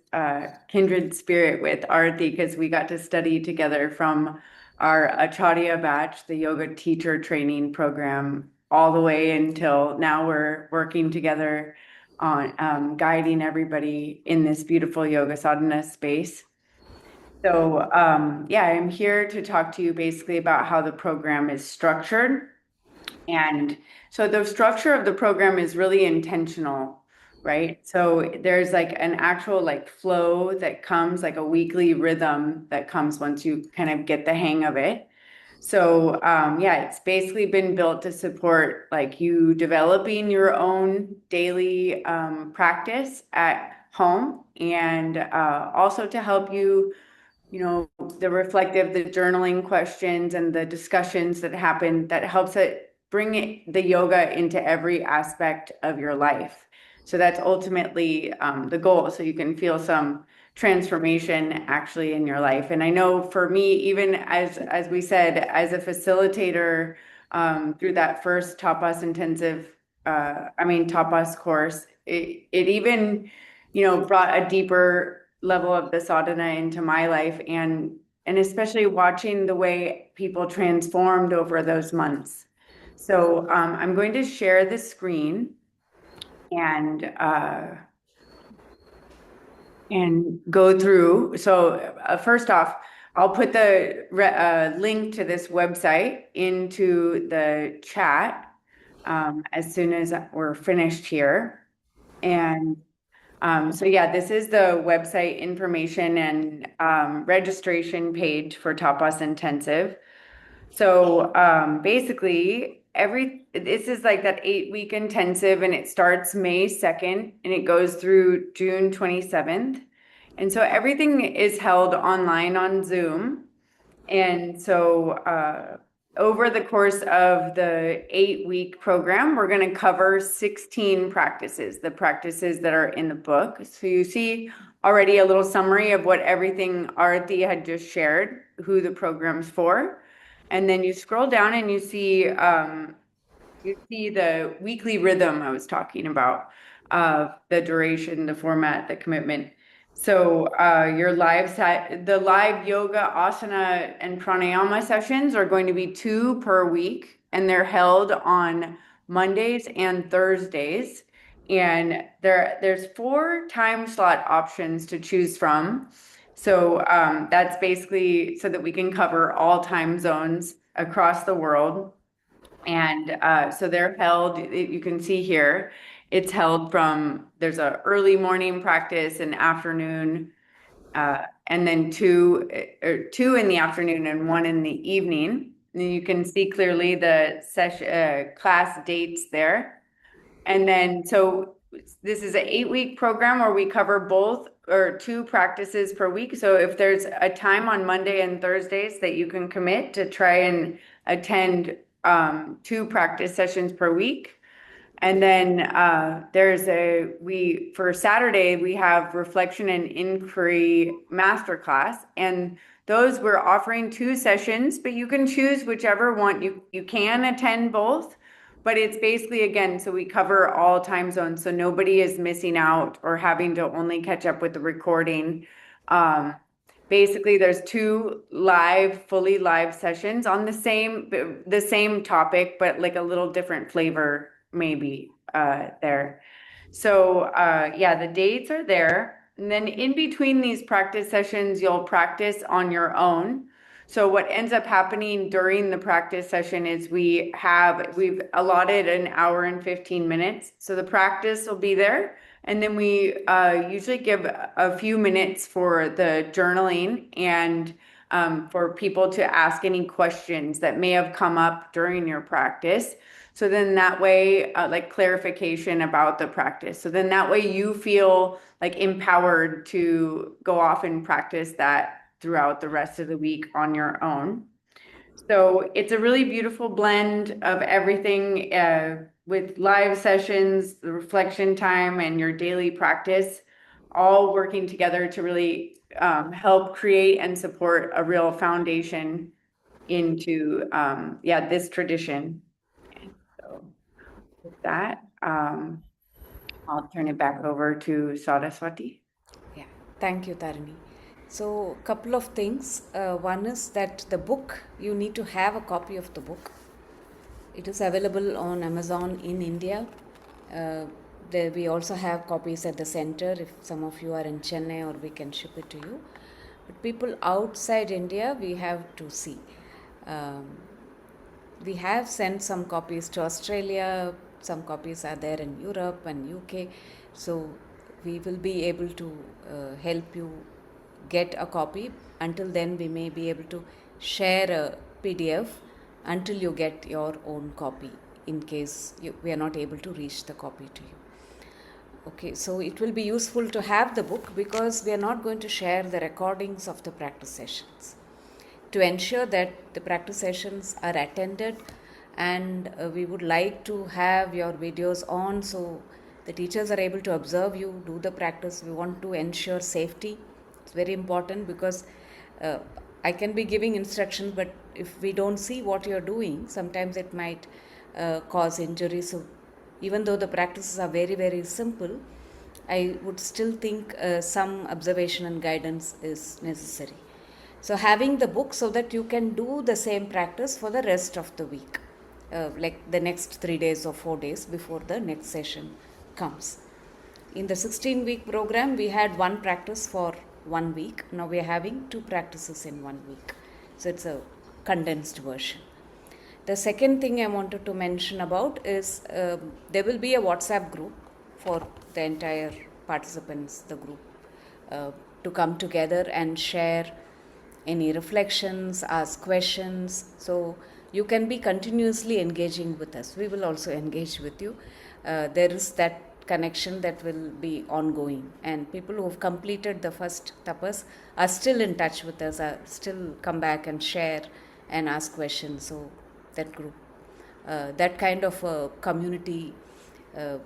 kindred spirit with Aarti because we got to study together from our Āchārya batch, the yoga teacher training program, all the way until now we're working together on guiding everybody in this beautiful Yoga Sadhana space. So yeah, I'm here to talk to you basically about how the program is structured. And so the structure of the program is really intentional. right? So there's like an actual like flow that comes, like a weekly rhythm that comes once you kind of get the hang of it. So yeah, it's basically been built to support like you developing your own daily practice at home, and also to help you, you know, the reflective, the journaling questions and the discussions that happen, that helps it bring the yoga into every aspect of your life. So that's ultimately the goal. So you can feel some transformation actually in your life. And I know for me, even as we said, as a facilitator through that first Tapas Intensive, Tapas course, it even, you know, brought a deeper level of the sadhana into my life, and especially watching the way people transformed over those months. So I'm going to share the screen and go through. So first off, I'll put the link to this website into the chat as soon as we're finished here. And so yeah, this is the website information and registration page for Tapas Intensive. So basically, this is like that 8-week intensive, and it starts May 2nd and it goes through June 27th. And so everything is held online on Zoom. And so over the course of the 8-week program, we're going to cover 16 practices, the practices that are in the book. So you see already a little summary of what everything Aarti had just shared, who the program's for. And then you scroll down and you see the weekly rhythm I was talking about, the duration, the format, the commitment. So the live yoga, asana, and pranayama sessions are going to be 2 per week, and they're held on Mondays and Thursdays. And there's 4 time slot options to choose from. So that's basically so that we can cover all time zones across the world. And so they're held, you can see here, it's held there's a early morning practice, an afternoon, and then 2 in the afternoon and 1 in the evening. And you can see clearly the session class dates there. And then, so this is an 8-week program where we cover both or 2 practices per week. So if there's a time on Monday and Thursdays that you can commit to try and attend 2 practice sessions per week. And then for Saturday, we have reflection and inquiry masterclass. And those we're offering 2 sessions, but you can choose whichever one. You can attend both, but it's basically, again, so we cover all time zones, so nobody is missing out or having to only catch up with the recording. Basically, there's 2 fully live sessions on the same topic, but like a little different flavor maybe there. So yeah, the dates are there. And then in between these practice sessions, you'll practice on your own. So what ends up happening during the practice session is we've allotted an hour and 15 minutes. So the practice will be there. And then we usually give a few minutes for the journaling and for people to ask any questions that may have come up during your practice. So then that way, like clarification about the practice. So then that way you feel like empowered to go off and practice that throughout the rest of the week on your own. So it's a really beautiful blend of everything with live sessions, the reflection time, and your daily practice, all working together to really help create and support a real foundation into this tradition. And so with that, I'll turn it back over to Saraswati. Yeah, thank you, Tarini. So, a couple of things. One is that the book, you need to have a copy of the book. It is available on Amazon in India. We also have copies at the center if some of you are in Chennai, or we can ship it to you. But people outside India, we have to see. We have sent some copies to Australia, some copies are there in Europe and UK. So we will be able to help you get a copy. Until then, we may be able to share a PDF until you get your own copy, in case we are not able to reach the copy to you. Okay, so it will be useful to have the book, because we are not going to share the recordings of the practice sessions. To ensure that the practice sessions are attended, and we would like to have your videos on, so the teachers are able to observe you, do the practice. We want to ensure safety. It's very important, because I can be giving instructions, but if we don't see what you're doing, sometimes it might cause injury. So even though the practices are very, very simple, I would still think some observation and guidance is necessary. So having the book so that you can do the same practice for the rest of the week, like the next 3 days or 4 days before the next session comes. In the 16-week program, we had one practice for 1 week. Now we are having 2 practices in 1 week. So it's a condensed version. The second thing I wanted to mention about is there will be a WhatsApp group for the entire participants, the group, to come together and share any reflections, ask questions. So you can be continuously engaging with us. We will also engage with you. There is that connection that will be ongoing, and people who have completed the first tapas are still in touch with us, are still come back and share and ask questions. So that group, that kind of a community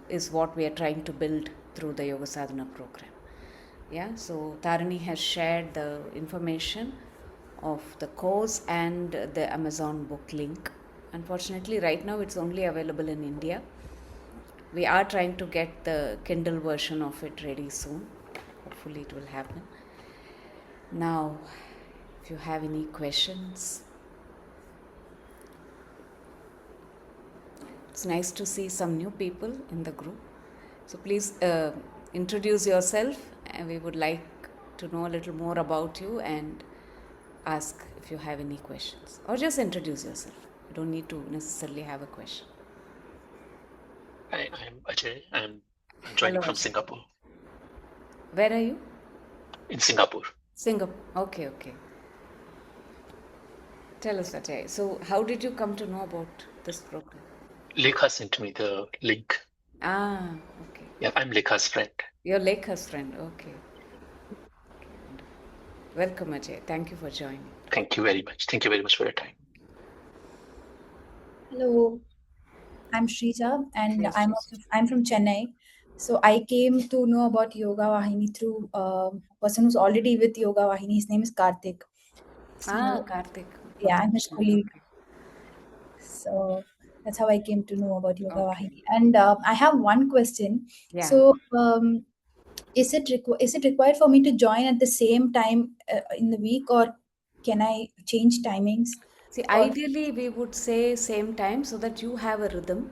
is what we are trying to build through the Yoga Sadhana program. Yeah, so Tarini has shared the information of the course and the Amazon book link. Unfortunately, right now it's only available in India. We are trying to get the Kindle version of it ready soon. Hopefully it will happen. Now, if you have any questions. It's nice to see some new people in the group. So please introduce yourself, and we would like to know a little more about you and ask if you have any questions. Or just introduce yourself. You don't need to necessarily have a question. Hi, I'm Ajay. I'm joining Hello, from Ajay. Singapore. Where are you? In Singapore. Singapore. Okay. Tell us, Ajay. So how did you come to know about this program? Lekha sent me the link. Okay. Yeah, I'm Lekha's friend. Your Lekha's friend. Okay. Welcome, Ajay. Thank you for joining. Thank you very much. Thank you very much for your time. Hello, I'm Shrija, and Hi, I'm from Chennai. So I came to know about YogaVahini through a person who's already with YogaVahini. His name is Karthik. So Karthik. yeah, I'm his colleague. Okay. So that's how I came to know about YogaVahini. And I have one question. Yeah. So is it required for me to join at the same time in the week, or can I change timings? See, ideally, we would say same time so that you have a rhythm.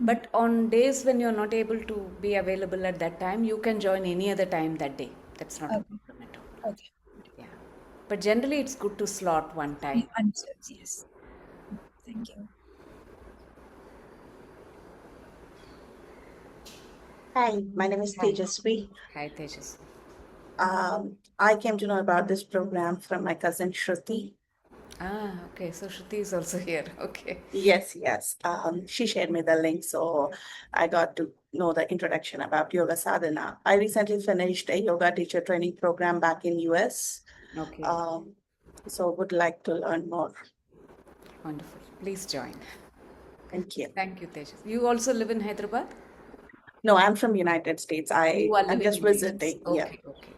But on days when you're not able to be available at that time, you can join any other time that day. That's not a problem at all. Okay. Yeah. But generally, it's good to slot one time. Understood. Yes. Thank you. Hi, my name is Hi. Tejasvi. Hi, Tejas. I came to know about this program from my cousin Shruti. Okay. So Shruti is also here. Okay. Yes. She shared me the link, so I got to know the introduction about Yoga Sadhana. I recently finished a yoga teacher training program back in US. Okay. So would like to learn more. Wonderful. Please join. Thank you. Thank you, Tejas. You also live in Hyderabad? No, I'm from United States. You are I'm living just in the visiting. US. Yeah. Okay.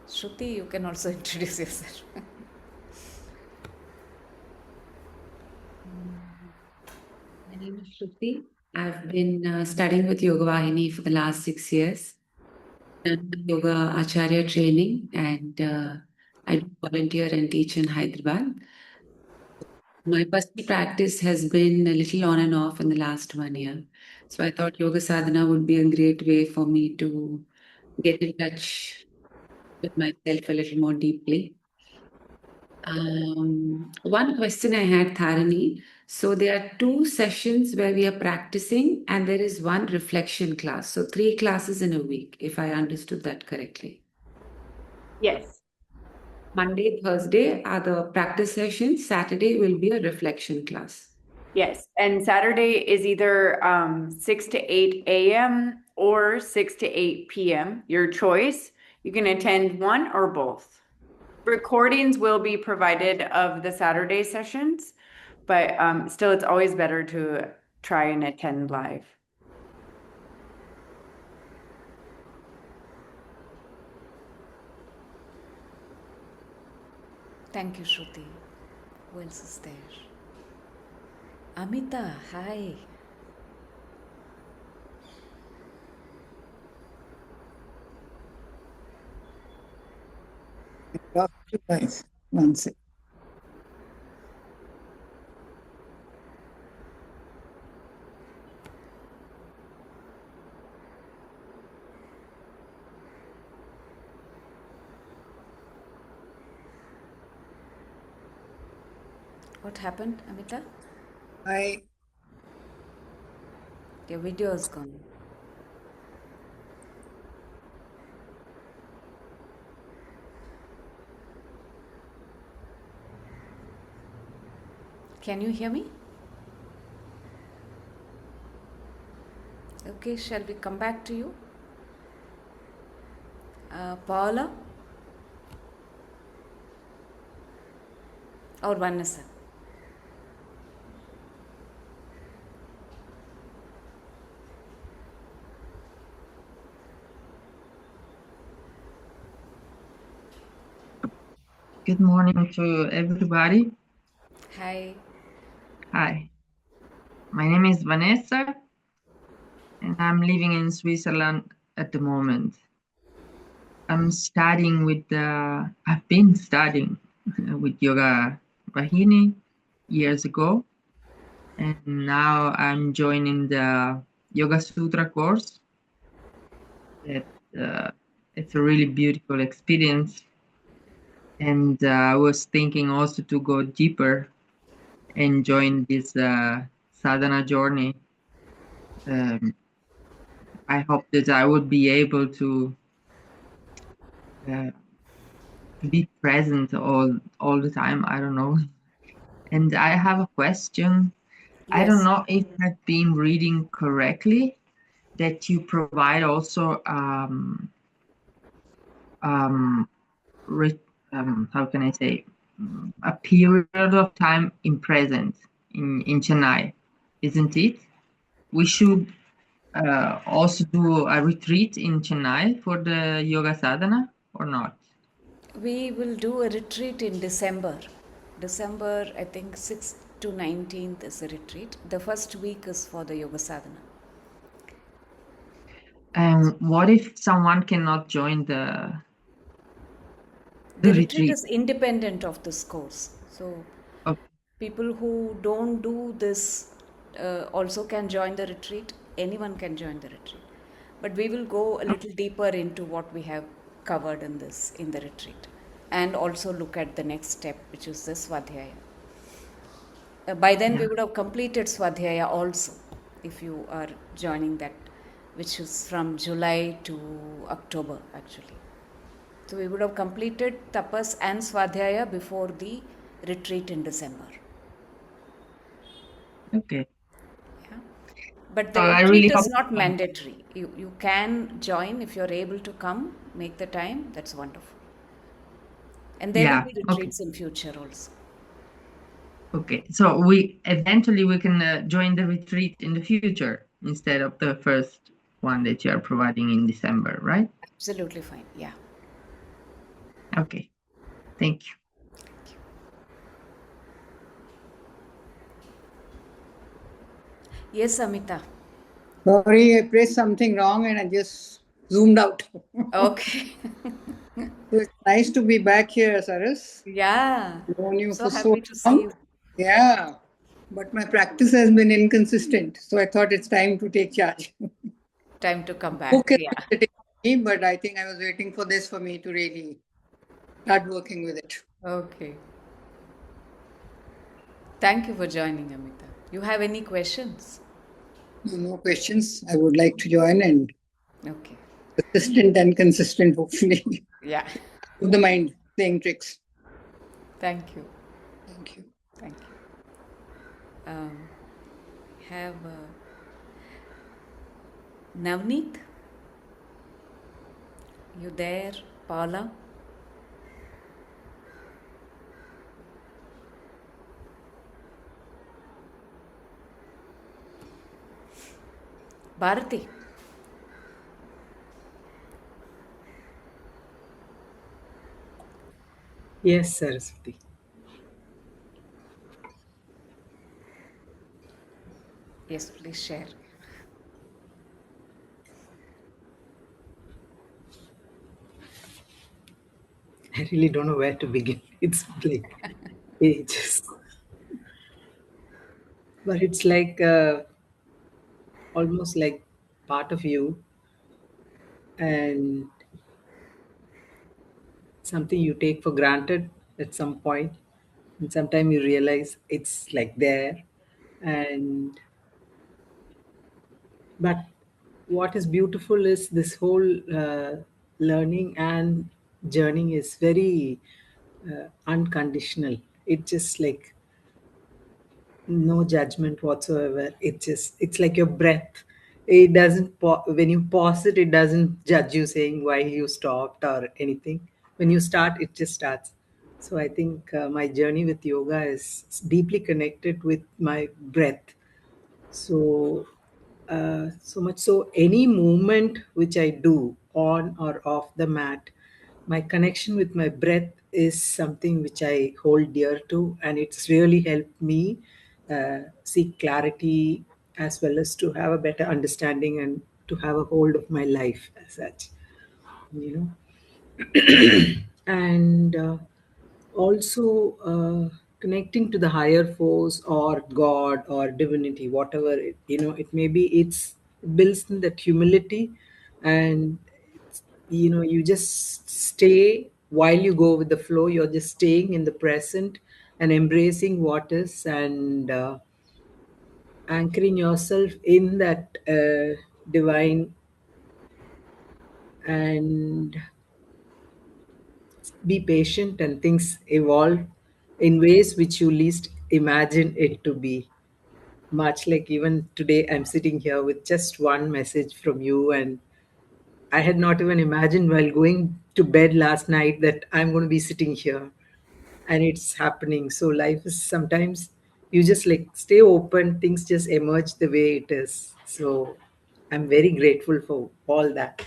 Shruti, you can also introduce yourself. My name is Shruti. I've been studying with YogaVahini for the last 6 years. And yoga Āchārya training, and I do volunteer and teach in Hyderabad. My personal practice has been a little on and off in the last 1 year. So I thought Yoga Sadhana would be a great way for me to get in touch with myself a little more deeply. One question I had, Tarini. So there are 2 sessions where we are practicing, and there is one reflection class. So 3 classes in a week, if I understood that correctly. Yes. Monday, Thursday are the practice sessions. Saturday will be a reflection class. Yes. And Saturday is either 6 to 8 a.m. or 6 to 8 p.m. Your choice. You can attend one or both. Recordings will be provided of the Saturday sessions, but still, it's always better to try and attend live. Thank you, Shruti. Who else is there? Amita, hi. Nice. One sec. What happened, Amita? Your video is gone. Can you hear me? Okay, shall we come back to you? Paula? Or Vanessa? Good morning to everybody. Hi. Hi. My name is Vanessa, and I'm living in Switzerland at the moment. I'm studying I've been studying with YogaVahini years ago, and now I'm joining the Yoga Sutra course. It's a really beautiful experience. And I was thinking also to go deeper and join this sadhana journey. I hope that I would be able to be present all the time. I don't know. And I have a question. Yes. I don't know if I've been reading correctly that you provide also how can I say, a period of time in present in Chennai, isn't it? We should also do a retreat in Chennai for the Yoga Sadhana or not? We will do a retreat in December. December, I think 6th to 19th is a retreat. The first week is for the Yoga Sadhana. What if someone cannot join the retreat is independent of this course. So people who don't do this also can join the retreat. Anyone can join the retreat. But we will go a little deeper into what we have covered in the retreat. And also look at the next step, which is the Swadhyaya. By then we would have completed Swadhyaya also, if you are joining that, which is from July to October actually. So we would have completed Tapas and Swadhyaya before the retreat in December. Okay. Yeah. But the retreat is not mandatory. You can join if you're able to come, make the time. That's wonderful. And there will be retreats in future also. Okay, so we eventually can join the retreat in the future instead of the first one that you are providing in December, right? Absolutely fine. Yeah. Okay. Thank you. Yes, Amita. Sorry, I pressed something wrong and I just zoomed out. Okay. So it's nice to be back here, Saras. Yeah. Known you So for happy to see long. you. Yeah. But my practice has been inconsistent. So I thought it's time to take charge. Time to come back. Book is Yeah. sitting with me, but I think I was waiting for this for me to really start working with it. Okay. Thank you for joining, Amita. You have any questions? No questions. I would like to join and Okay. persistent and consistent, hopefully. Yeah. Of the mind, playing tricks. Thank you. Thank you. Thank you. Have Navneet? You there, Paula? Bharati? Yes, Saraswati. Yes, please share. I really don't know where to begin. It's like ages. But it's like almost like part of you and something you take for granted at some point. And sometimes you realize it's like there. And but what is beautiful is this whole learning and journey is very unconditional. It just like no judgment whatsoever. It's like your breath. It doesn't when you pause it doesn't judge you saying why you stopped or anything. When you start, it just starts. So I think my journey with yoga is deeply connected with my breath. So so much so any movement which I do on or off the mat, my connection with my breath is something which I hold dear to, and it's really helped me seek clarity as well as to have a better understanding and to have a hold of my life as such, you know. And also connecting to the higher force or God or divinity, whatever it may be. It builds in that humility, and you just stay while you go with the flow. You're just staying in the present and embracing what is, and anchoring yourself in that divine, and be patient, and things evolve in ways which you least imagine it to be. Much like even today, I'm sitting here with just one message from you, and I had not even imagined while going to bed last night that I'm going to be sitting here, and it's happening. So life is sometimes you just like stay open, things just emerge the way it is. So I'm very grateful for all that.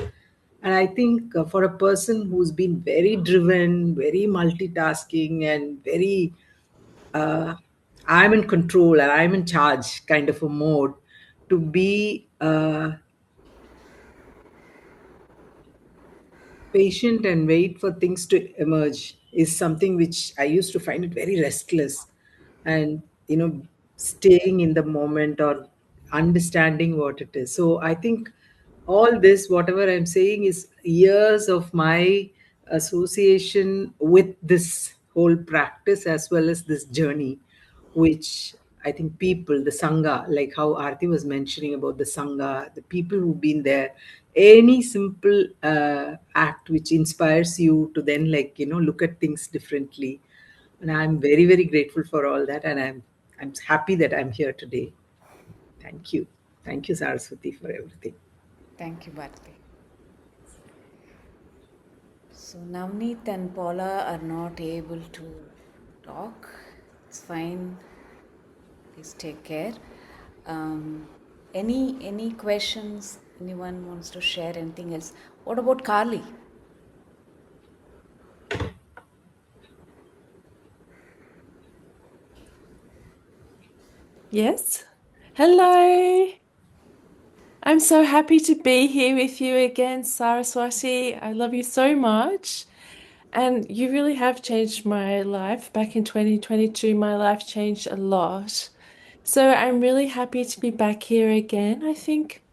And I think for a person who's been very driven, very multitasking, and very I'm in control and I'm in charge kind of a mode, to be patient and wait for things to emerge is something which I used to find it very restless. And staying in the moment or understanding what it is. So I think all this, whatever I'm saying, is years of my association with this whole practice as well as this journey, which I think people, the Sangha, like how Aarti was mentioning about the Sangha, the people who've been there, any simple act which inspires you to then look at things differently. And I'm very, very grateful for all that. And I'm happy that I'm here today. Thank you. Thank you, Saraswati, for everything. Thank you, Bharati. So Navneet and Paula are not able to talk. It's fine. Please take care. Any questions? Anyone wants to share anything else? What about Carly? Yes. Hello. I'm so happy to be here with you again, Saraswati. I love you so much. And you really have changed my life. Back in 2022, my life changed a lot. So I'm really happy to be back here again. I think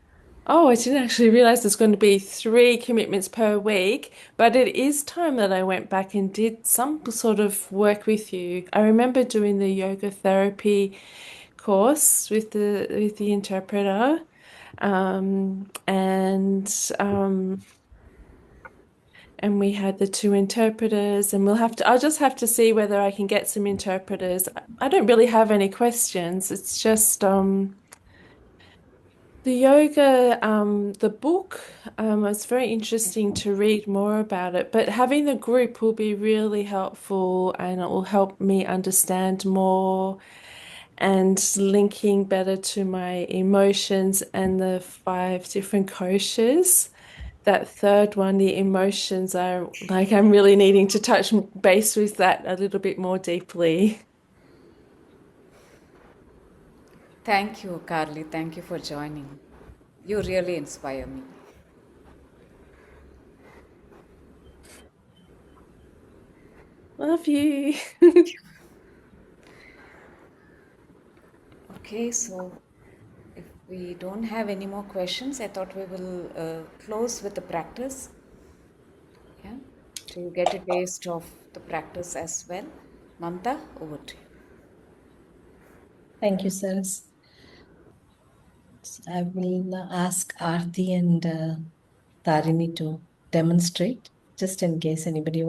Oh, I didn't actually realize there's going to be 3 commitments per week, but it is time that I went back and did some sort of work with you. I remember doing the yoga therapy course with the interpreter, and we had the 2 interpreters, and I'll just have to see whether I can get some interpreters. I don't really have any questions. It's just the yoga, the book, it's very interesting to read more about it, but having the group will be really helpful, and it will help me understand more and linking better to my emotions and the 5 different koshas. That third one, the emotions, are like I'm really needing to touch base with that a little bit more deeply. Thank you, Carly. Thank you for joining. You really inspire me. Love you. Okay, so if we don't have any more questions, I thought we will close with the practice. Yeah, to get a taste of the practice as well. Mamtha, over to you. Thank you, Saras. I will ask Aarti and Tarini to demonstrate, just in case anybody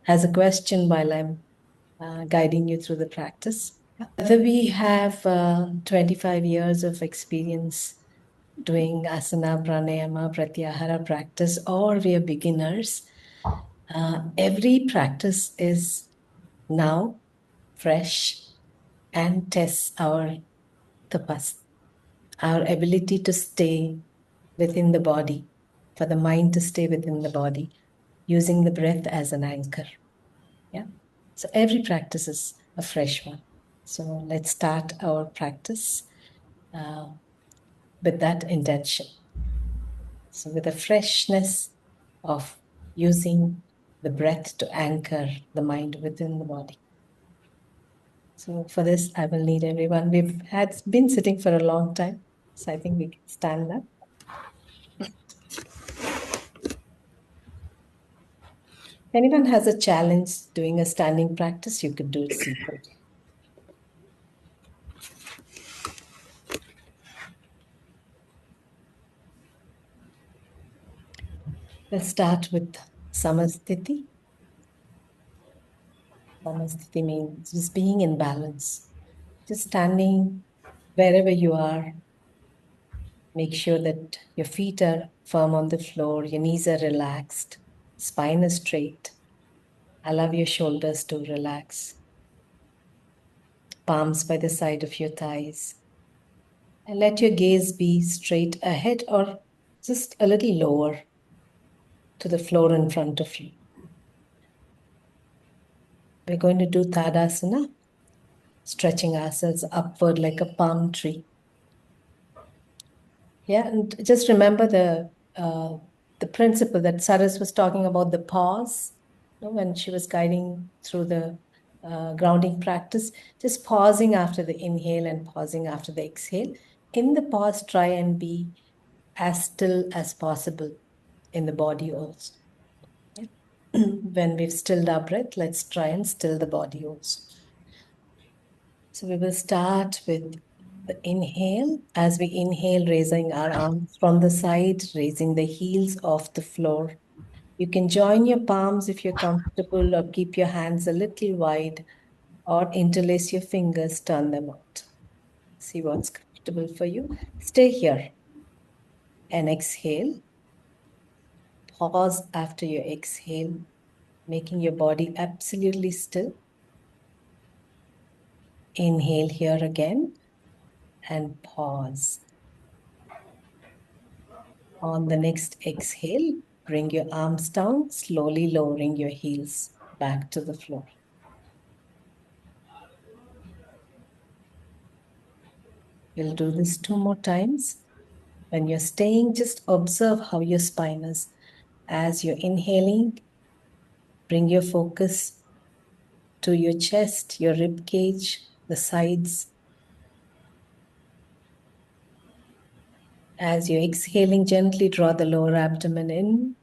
has a question while I'm guiding you through the practice. Whether we have 25 years of experience doing asana, pranayama, pratyahara practice, or we are beginners, every practice is now fresh and tests our tapas, our ability to stay within the body, for the mind to stay within the body, using the breath as an anchor. Yeah. So every practice is a fresh one. So let's start our practice with that intention. So with the freshness of using the breath to anchor the mind within the body. So for this, I will need everyone. We've been sitting for a long time, so I think we can stand up. If anyone has a challenge doing a standing practice, you could do it seated. Let's start with Samasthiti. Samasthiti means just being in balance. Just standing wherever you are. Make sure that your feet are firm on the floor, your knees are relaxed, spine is straight. Allow your shoulders to relax. Palms by the side of your thighs. And let your gaze be straight ahead or just a little lower to the floor in front of you. We're going to do Tadasana, stretching ourselves upward like a palm tree. Yeah, and just remember the principle that Saras was talking about, the pause, when she was guiding through the grounding practice, just pausing after the inhale and pausing after the exhale. In the pause, try and be as still as possible in the body also. Yeah. When we've stilled our breath, let's try and still the body also. So we will start with the inhale. As we inhale, raising our arms from the side, raising the heels off the floor. You can join your palms if you're comfortable, or keep your hands a little wide, or interlace your fingers, turn them out. See what's comfortable for you. Stay here and exhale. Pause after your exhale, making your body absolutely still. Inhale here again and pause. On the next exhale, bring your arms down, slowly lowering your heels back to the floor. We'll do this 2 more times. When you're staying, just observe how your spine is. As you're inhaling, bring your focus to your chest, your rib cage, the sides. As you're exhaling, gently draw the lower abdomen in,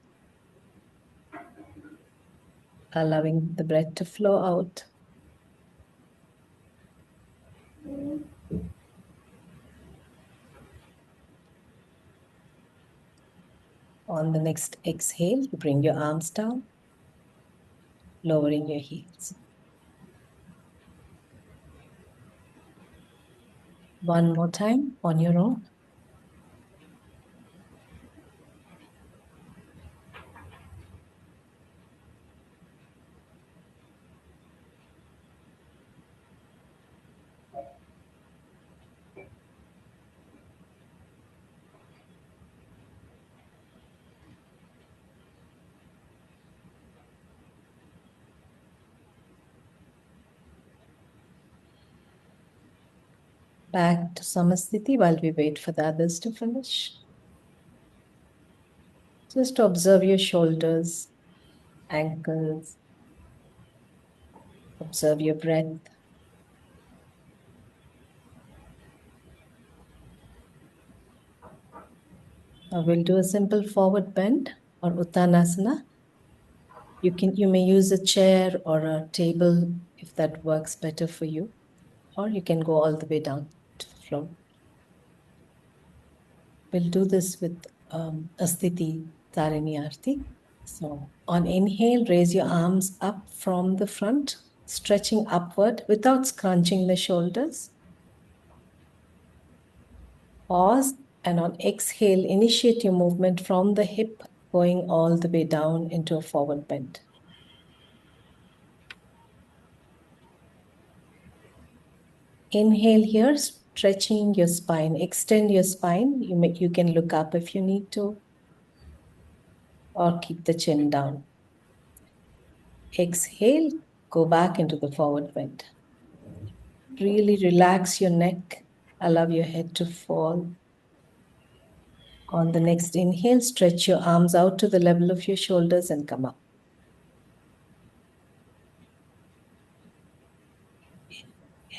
allowing the breath to flow out. On the next exhale, you bring your arms down, lowering your heels. One more time on your own. Back to Samasthiti while we wait for the others to finish. Just observe your shoulders, ankles. Observe your breath. Now we'll do a simple forward bend or Uttanasana. You may use a chair or a table if that works better for you, or you can go all the way down to the floor. We'll do this with Asthiti, Tarini, Aarti. So on inhale, raise your arms up from the front, stretching upward without scrunching the shoulders. Pause, and on exhale, initiate your movement from the hip, going all the way down into a forward bend. Inhale here, stretching your spine, extend your spine. You can look up if you need to, or keep the chin down. Exhale, go back into the forward bend. Really relax your neck, allow your head to fall. On the next inhale, stretch your arms out to the level of your shoulders and come up.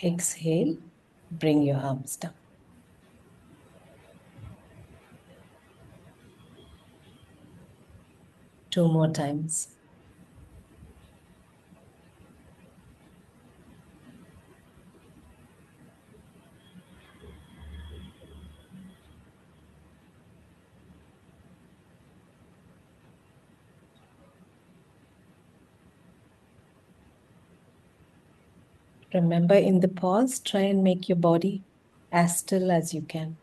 Exhale, bring your arms down. Two more times. Remember, in the pause, try and make your body as still as you can.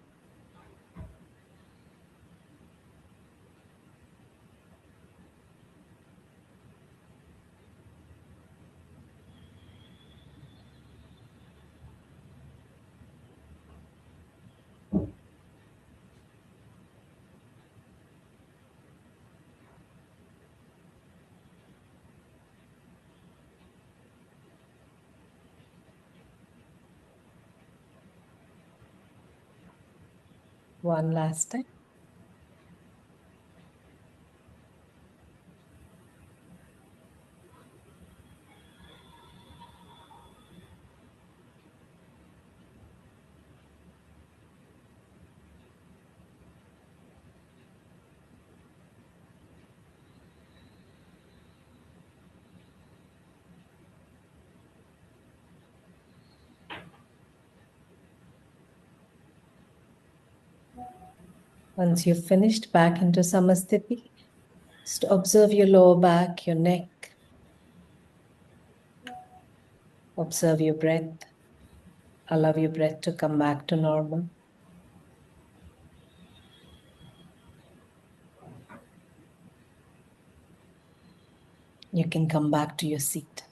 One last time. Once you've finished, back into Samasthiti. Just observe your lower back, your neck. Observe your breath. Allow your breath to come back to normal. You can come back to your seat.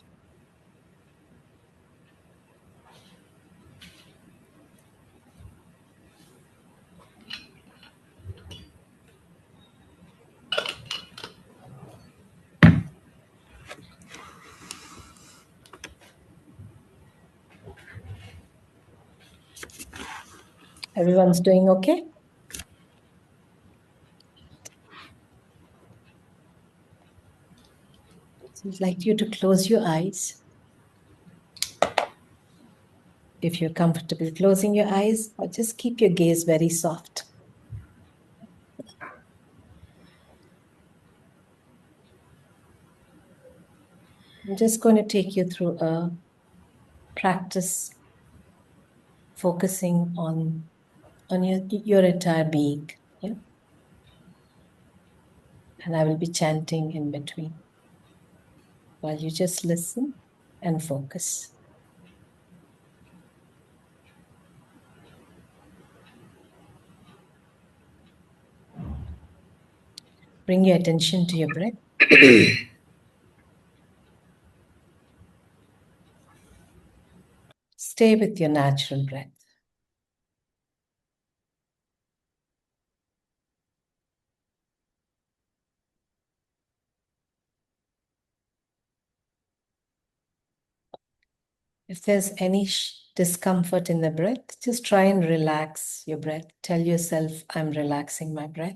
Everyone's doing okay? So I'd like you to close your eyes. If you're comfortable closing your eyes, or just keep your gaze very soft. I'm just going to take you through a practice focusing on your entire being. Yeah? And I will be chanting in between while you just listen and focus. Bring your attention to your breath. Stay with your natural breath. If there's any discomfort in the breath, just try and relax your breath. Tell yourself, I'm relaxing my breath.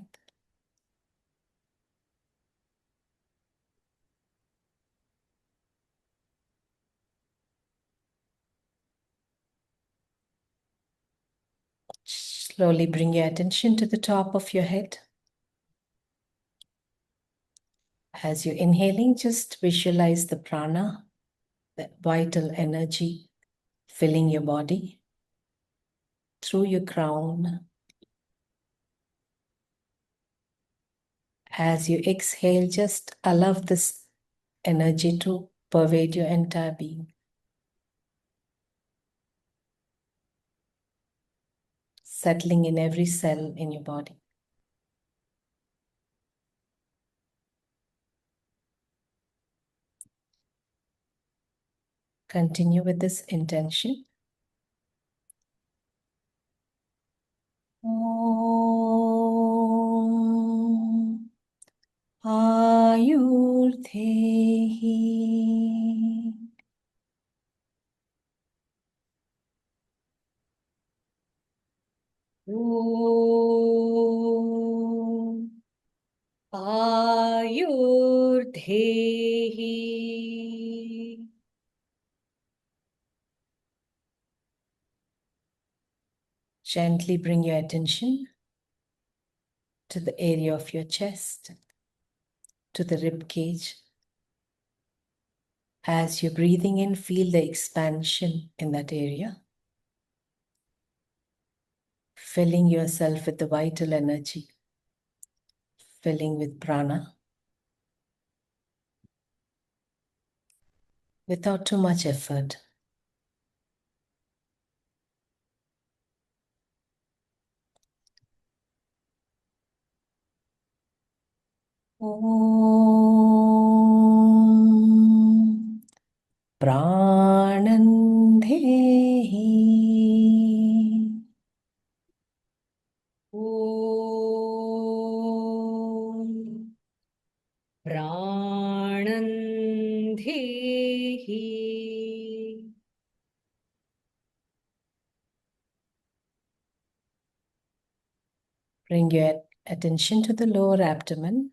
Slowly bring your attention to the top of your head. As you're inhaling, just visualize the prana, the vital energy filling your body through your crown. As you exhale, just allow this energy to pervade your entire being. Settling in every cell in your body. Continue with this intention. Om Ayurthehi. Om Ayurthehi. Gently bring your attention to the area of your chest, to the rib cage. As you're breathing in, feel the expansion in that area, filling yourself with the vital energy, filling with prana, without too much effort. Om Pranandehi. Om Pranandehi. Bring your attention to the lower abdomen.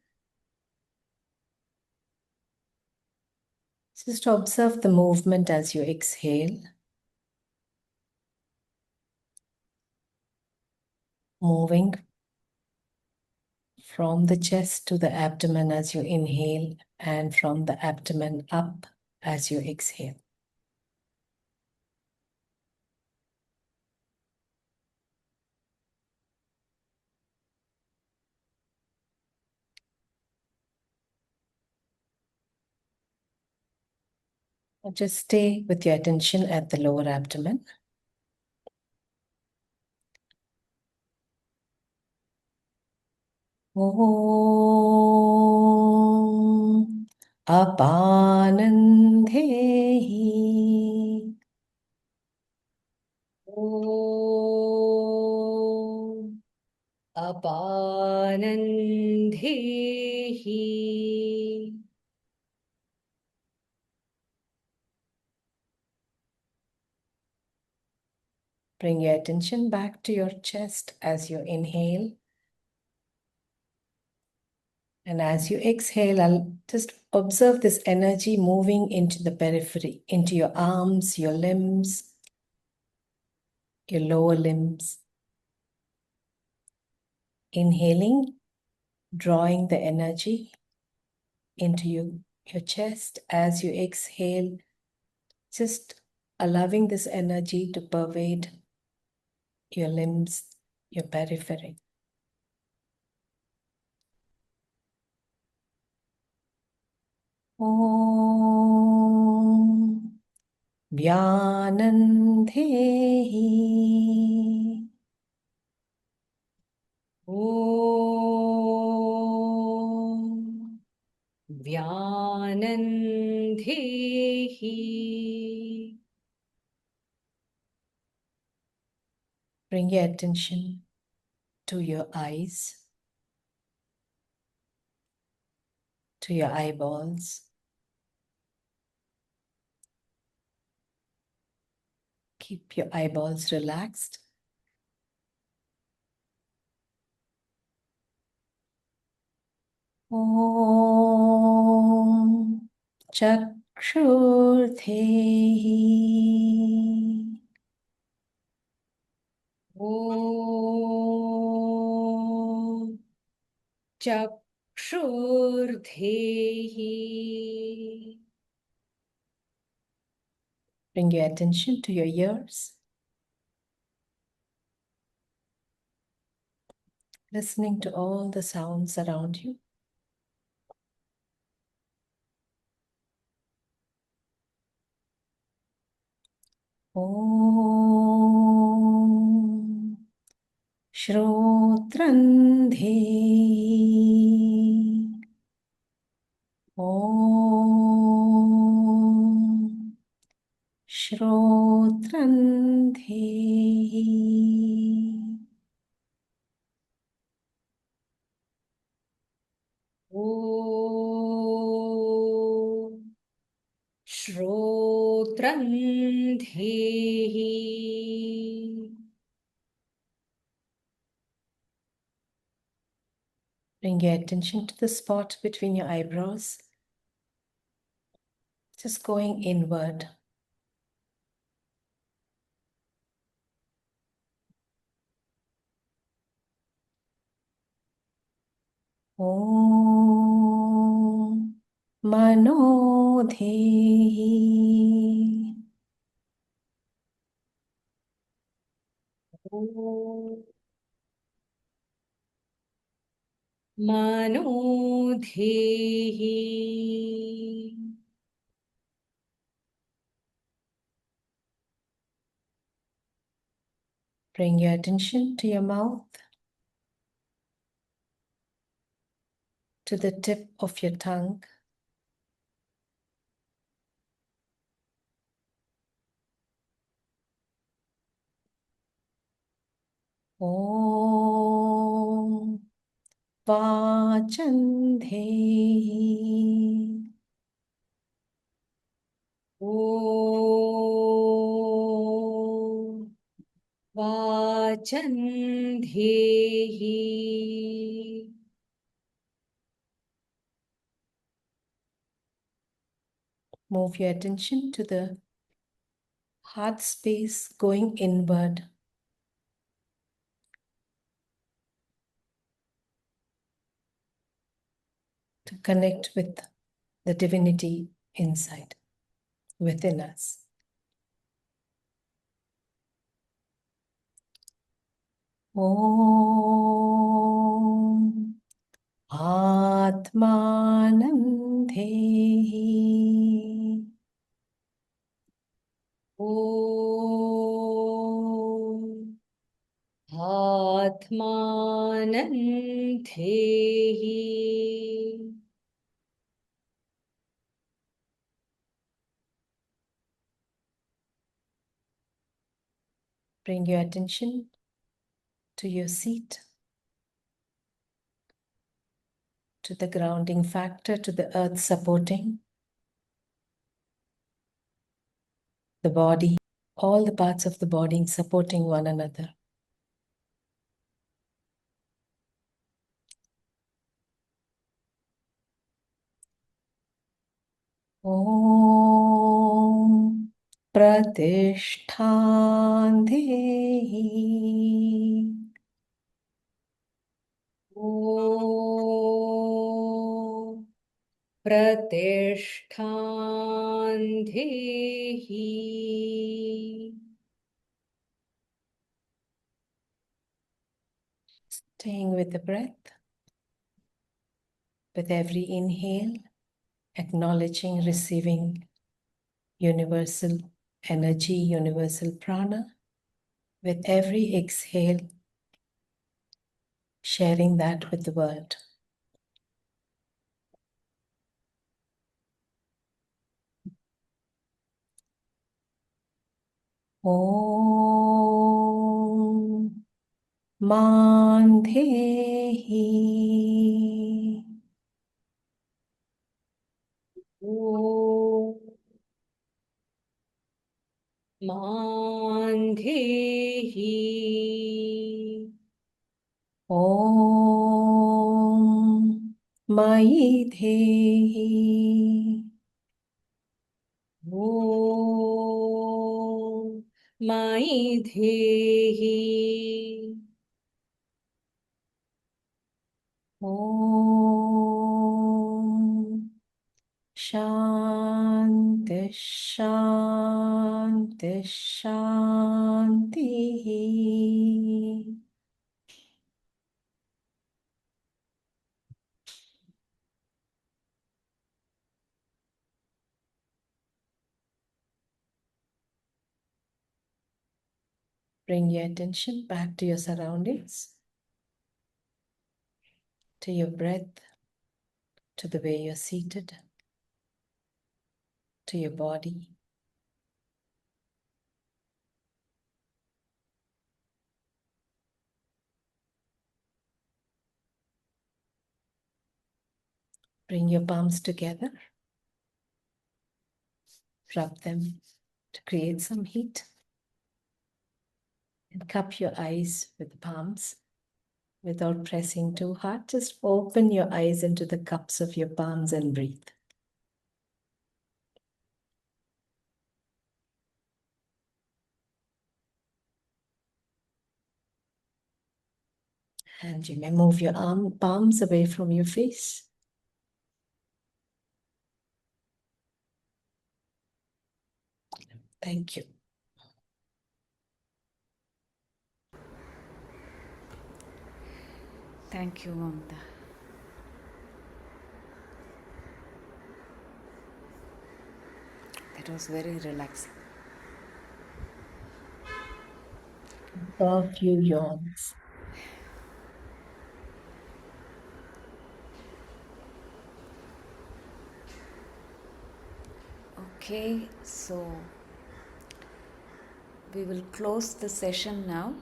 Just observe the movement as you exhale. Moving from the chest to the abdomen as you inhale, and from the abdomen up as you exhale. Just stay with your attention at the lower abdomen. Om Apanandehi. Om Apanandehi. Bring your attention back to your chest as you inhale. And as you exhale, I'll just observe this energy moving into the periphery, into your arms, your limbs, your lower limbs. Inhaling, drawing the energy into you, your chest as you exhale, just allowing this energy to pervade your limbs, your periphery. Om Vyanandhehi. Om Vyanandhehi. Bring your attention to your eyes, to your eyeballs. Keep your eyeballs relaxed. Om Chakshurthehi. Om Chakshurthehi. Bring your attention to your ears. Listening to all the sounds around you. Om Shrotrandhehi. Om Shrotrandhehi. Om Shrotrandhehi. Bring your attention to the spot between your eyebrows. Just going inward. Om Manodhehi. Om Manodhehi. Bring your attention to your mouth, to the tip of your tongue. Om Vachandhehi. Om Vachandhehi. Move your attention to the heart space going inward. To connect with the divinity inside, within us. Om Atmanandhehi. Om Atmanandhehi. Bring your attention to your seat, to the grounding factor, to the earth supporting the body, all the parts of the body supporting one another. Om Pratishthandhehi. Om Pratishthan Dehi. Staying with the breath. With every inhale, acknowledging, receiving universal energy, universal prana. With every exhale, sharing that with the world. Om Mandhehi. Om Mandhehi. Om Maidhehi. Om Maidhehi. Om Shanti Shanti Shanti. Bring your attention back to your surroundings, to your breath, to the way you're seated, to your body. Bring your palms together. Rub them to create some heat. And cup your eyes with the palms without pressing too hard. Just open your eyes into the cups of your palms and breathe. And you may move your palms away from your face. Thank you. Thank you, Mamtha. That was very relaxing. A few yawns. Okay, so we will close the session now.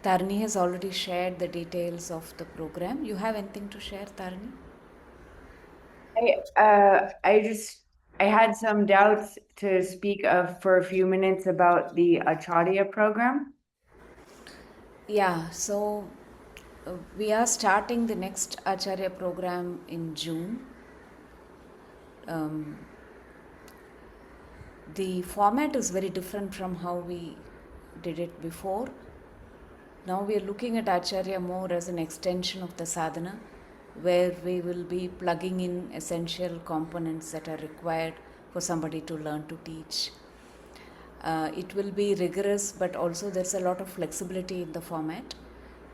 Tarini has already shared the details of the program. You have anything to share, Tarini? I had some doubts to speak of for a few minutes about the Āchārya program. Yeah, so we are starting the next Āchārya program in June. The format is very different from how we did it before. Now we are looking at Āchārya more as an extension of the sadhana, where we will be plugging in essential components that are required for somebody to learn to teach. It will be rigorous, but also there's a lot of flexibility in the format.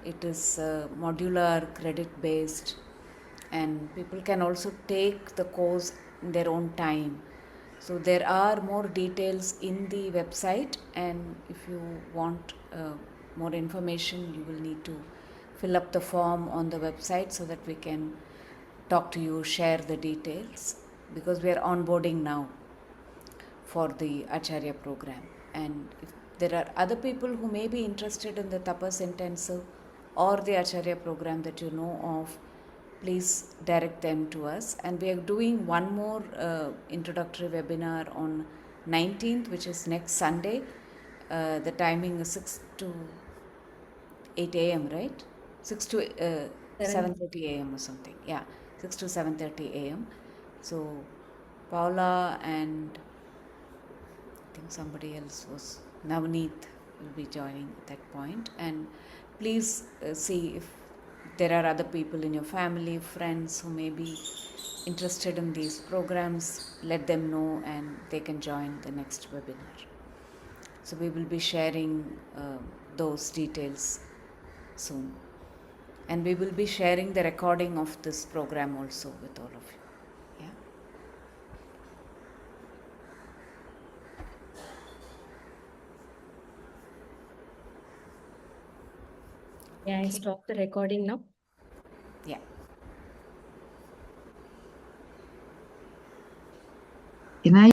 It is modular, credit-based, and people can also take the course in their own time. So there are more details in the website, and if you want more information, you will need to fill up the form on the website so that we can talk to you, share the details, because we are onboarding now for the Āchārya program. And if there are other people who may be interested in the Tapas Intensive or the Āchārya program that you know of, please direct them to us. And we are doing one more introductory webinar on 19th, which is next Sunday. The timing is 6 to 8 a.m., right? 6 to 7:30 a.m. or something. Yeah, 6 to 7:30 a.m. So Paula and I think somebody else was, Navneet will be joining at that point. And please see if there are other people in your family, friends who may be interested in these programs, let them know and they can join the next webinar. So we will be sharing those details soon. And we will be sharing the recording of this program also with all of you. Yeah. Yeah, I stop the recording now. Yeah. Can I